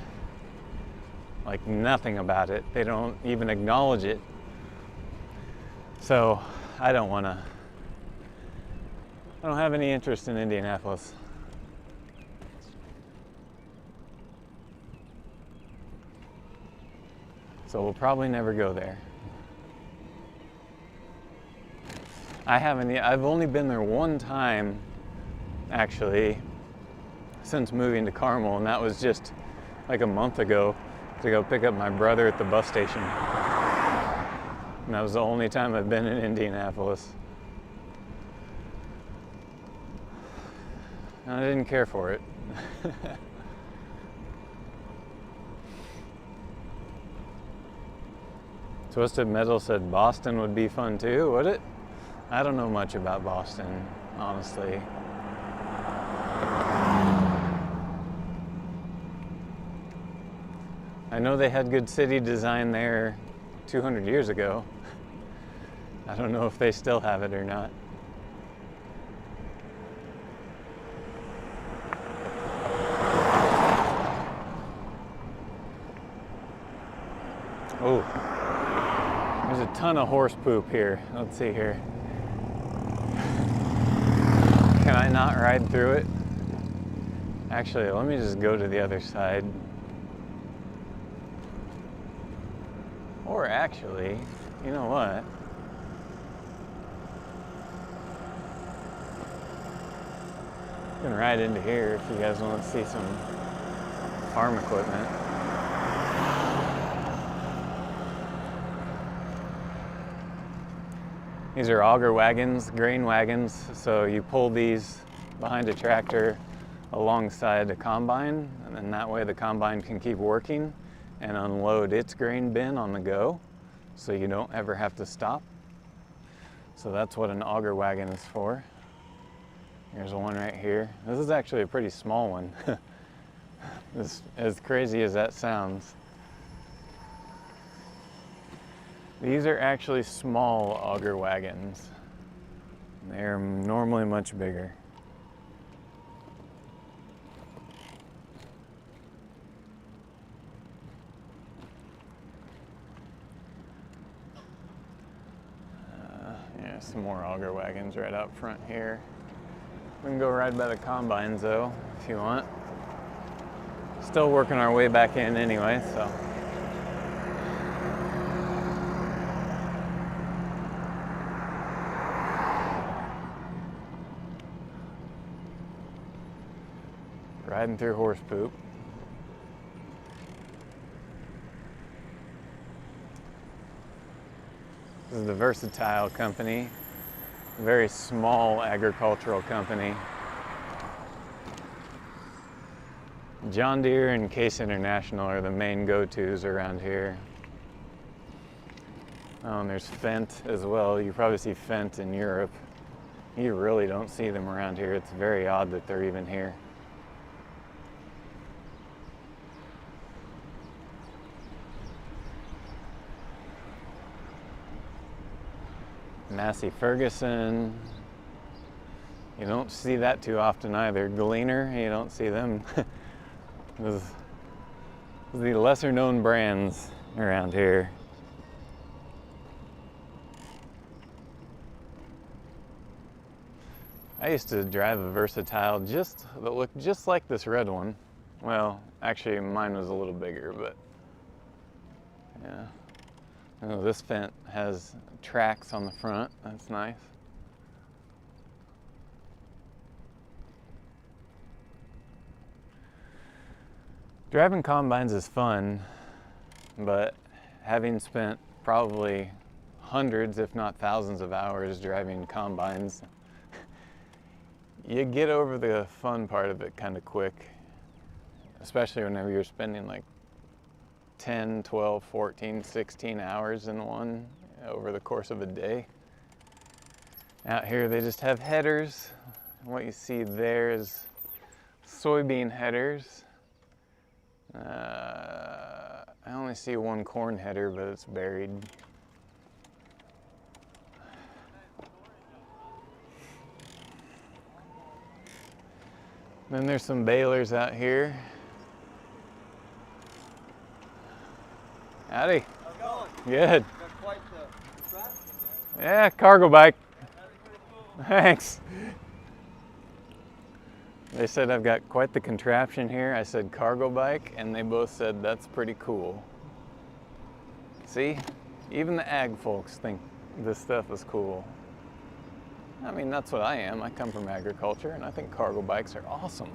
Like, nothing about it. They don't even acknowledge it. So I don't have any interest in Indianapolis. So we'll probably never go there. I've only been there one time, actually, since moving to Carmel, and that was just like a month ago, to go pick up my brother at the bus station. And that was the only time I've been in Indianapolis. And I didn't care for it. Twisted Metal said Boston would be fun too, would it? I don't know much about Boston, honestly. I know they had good city design there 200 years ago. I don't know if they still have it or not. Oh, there's a ton of horse poop here. Let's see here. Can I not ride through it? Actually, let me just go to the other side. Or actually, you know what? You can ride into here if you guys want to see some farm equipment. These are auger wagons, grain wagons, so you pull these behind a tractor alongside a combine, and then that way the combine can keep working and unload its grain bin on the go, so you don't ever have to stop. So that's what an auger wagon is for. Here's one right here. This is actually a pretty small one. As crazy as that sounds. These are actually small auger wagons. They're normally much bigger. Yeah, some more auger wagons right out front here. We can go ride by the combines though, if you want. Still working our way back in anyway, so. Riding through horse poop. This is the Versatile company, a very small agricultural company. John Deere and Case International are the main go-tos around here. Oh, and there's Fendt as well. You probably see Fendt in Europe. You really don't see them around here. It's very odd that they're even here. Massey Ferguson. You don't see that too often either. Gleaner, you don't see them. Those are the lesser known brands around here. I used to drive a Versatile that looked just like this red one. Well, actually mine was a little bigger, but yeah. Oh, this Fendt has tracks on the front. That's nice. Driving combines is fun, but having spent probably hundreds, if not thousands of hours driving combines, you get over the fun part of it kind of quick, especially whenever you're spending like 10, 12, 14, 16 hours in one over the course of a day. Out here they just have headers. What you see there is soybean headers. I only see one corn header, but it's buried. Then there's some balers out here. Howdy. How's it going? Good. Got quite the contraption there. Yeah, cargo bike. That'd be pretty cool. Thanks. They said I've got quite the contraption here. I said cargo bike, and they both said that's pretty cool. See, even the ag folks think this stuff is cool. I mean, that's what I am. I come from agriculture, and I think cargo bikes are awesome.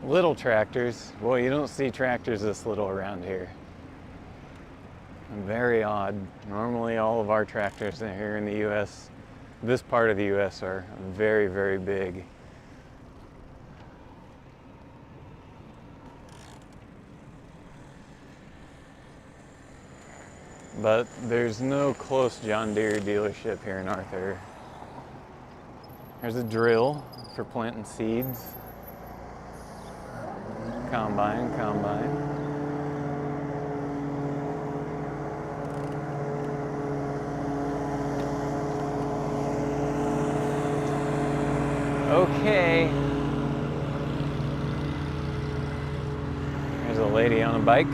Little tractors. Well, you don't see tractors this little around here. Very odd. Normally all of our tractors here in the US, this part of the US, are very, very big. But there's no close John Deere dealership here in Arthur. There's a drill for planting seeds. Combine. Okay. There's a lady on a bike.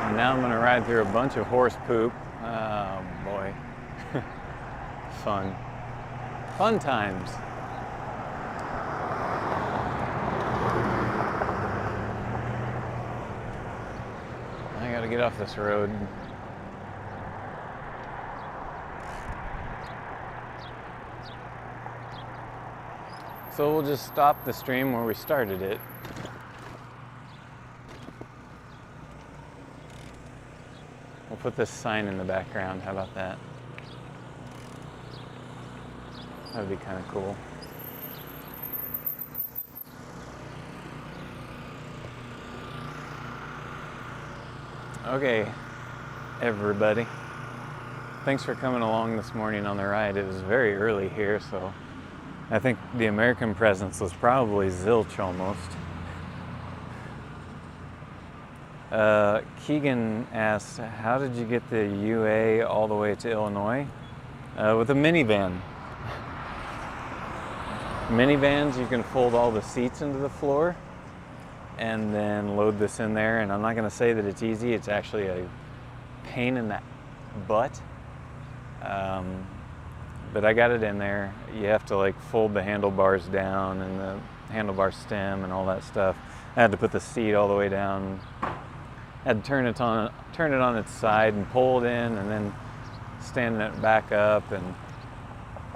And now I'm going to ride through a bunch of horse poop. Oh boy. Fun times. I gotta get off this road. So we'll just stop the stream where we started it. We'll put this sign in the background. How about that? That would be kind of cool. Okay, everybody. Thanks for coming along this morning on the ride. It was very early here, so I think the American presence was probably zilch almost. Keegan asked, how did you get the UA all the way to Illinois? With a minivan. Minivans, you can fold all the seats into the floor and then load this in there. And I'm not gonna say that it's easy. It's actually a pain in the butt. But I got it in there. You have to like fold the handlebars down and the handlebar stem and all that stuff. had to put the seat all the way down. Had to turn it on its side and pull it in, and then stand it back up, and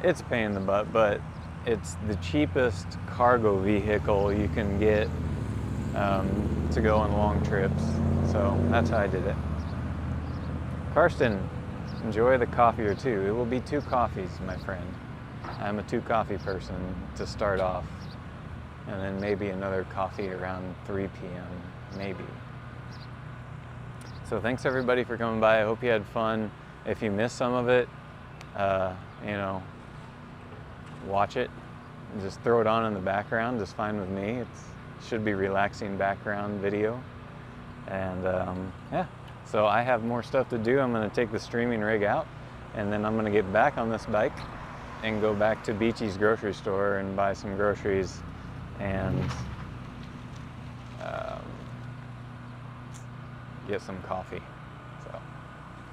it's a pain in the butt, but it's the cheapest cargo vehicle you can get to go on long trips. So that's how I did it. Karsten, enjoy the coffee or two. It will be 2 coffees, my friend. I'm a 2 coffee person to start off, and then maybe another coffee around 3 p.m. maybe. So thanks everybody for coming by. I hope you had fun. If you missed some of it, you know, watch it. Just throw it on in the background, just fine with me. It should be relaxing background video. And yeah, so I have more stuff to do. I'm gonna take the streaming rig out, and then I'm gonna get back on this bike and go back to Beachy's grocery store and buy some groceries and get some coffee. So,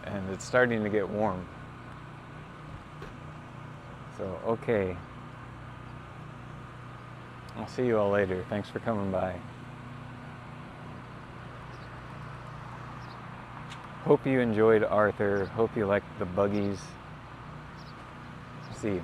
and it's starting to get warm. So, okay. I'll see you all later. Thanks for coming by. Hope you enjoyed Arthur. Hope you liked the buggies. See you.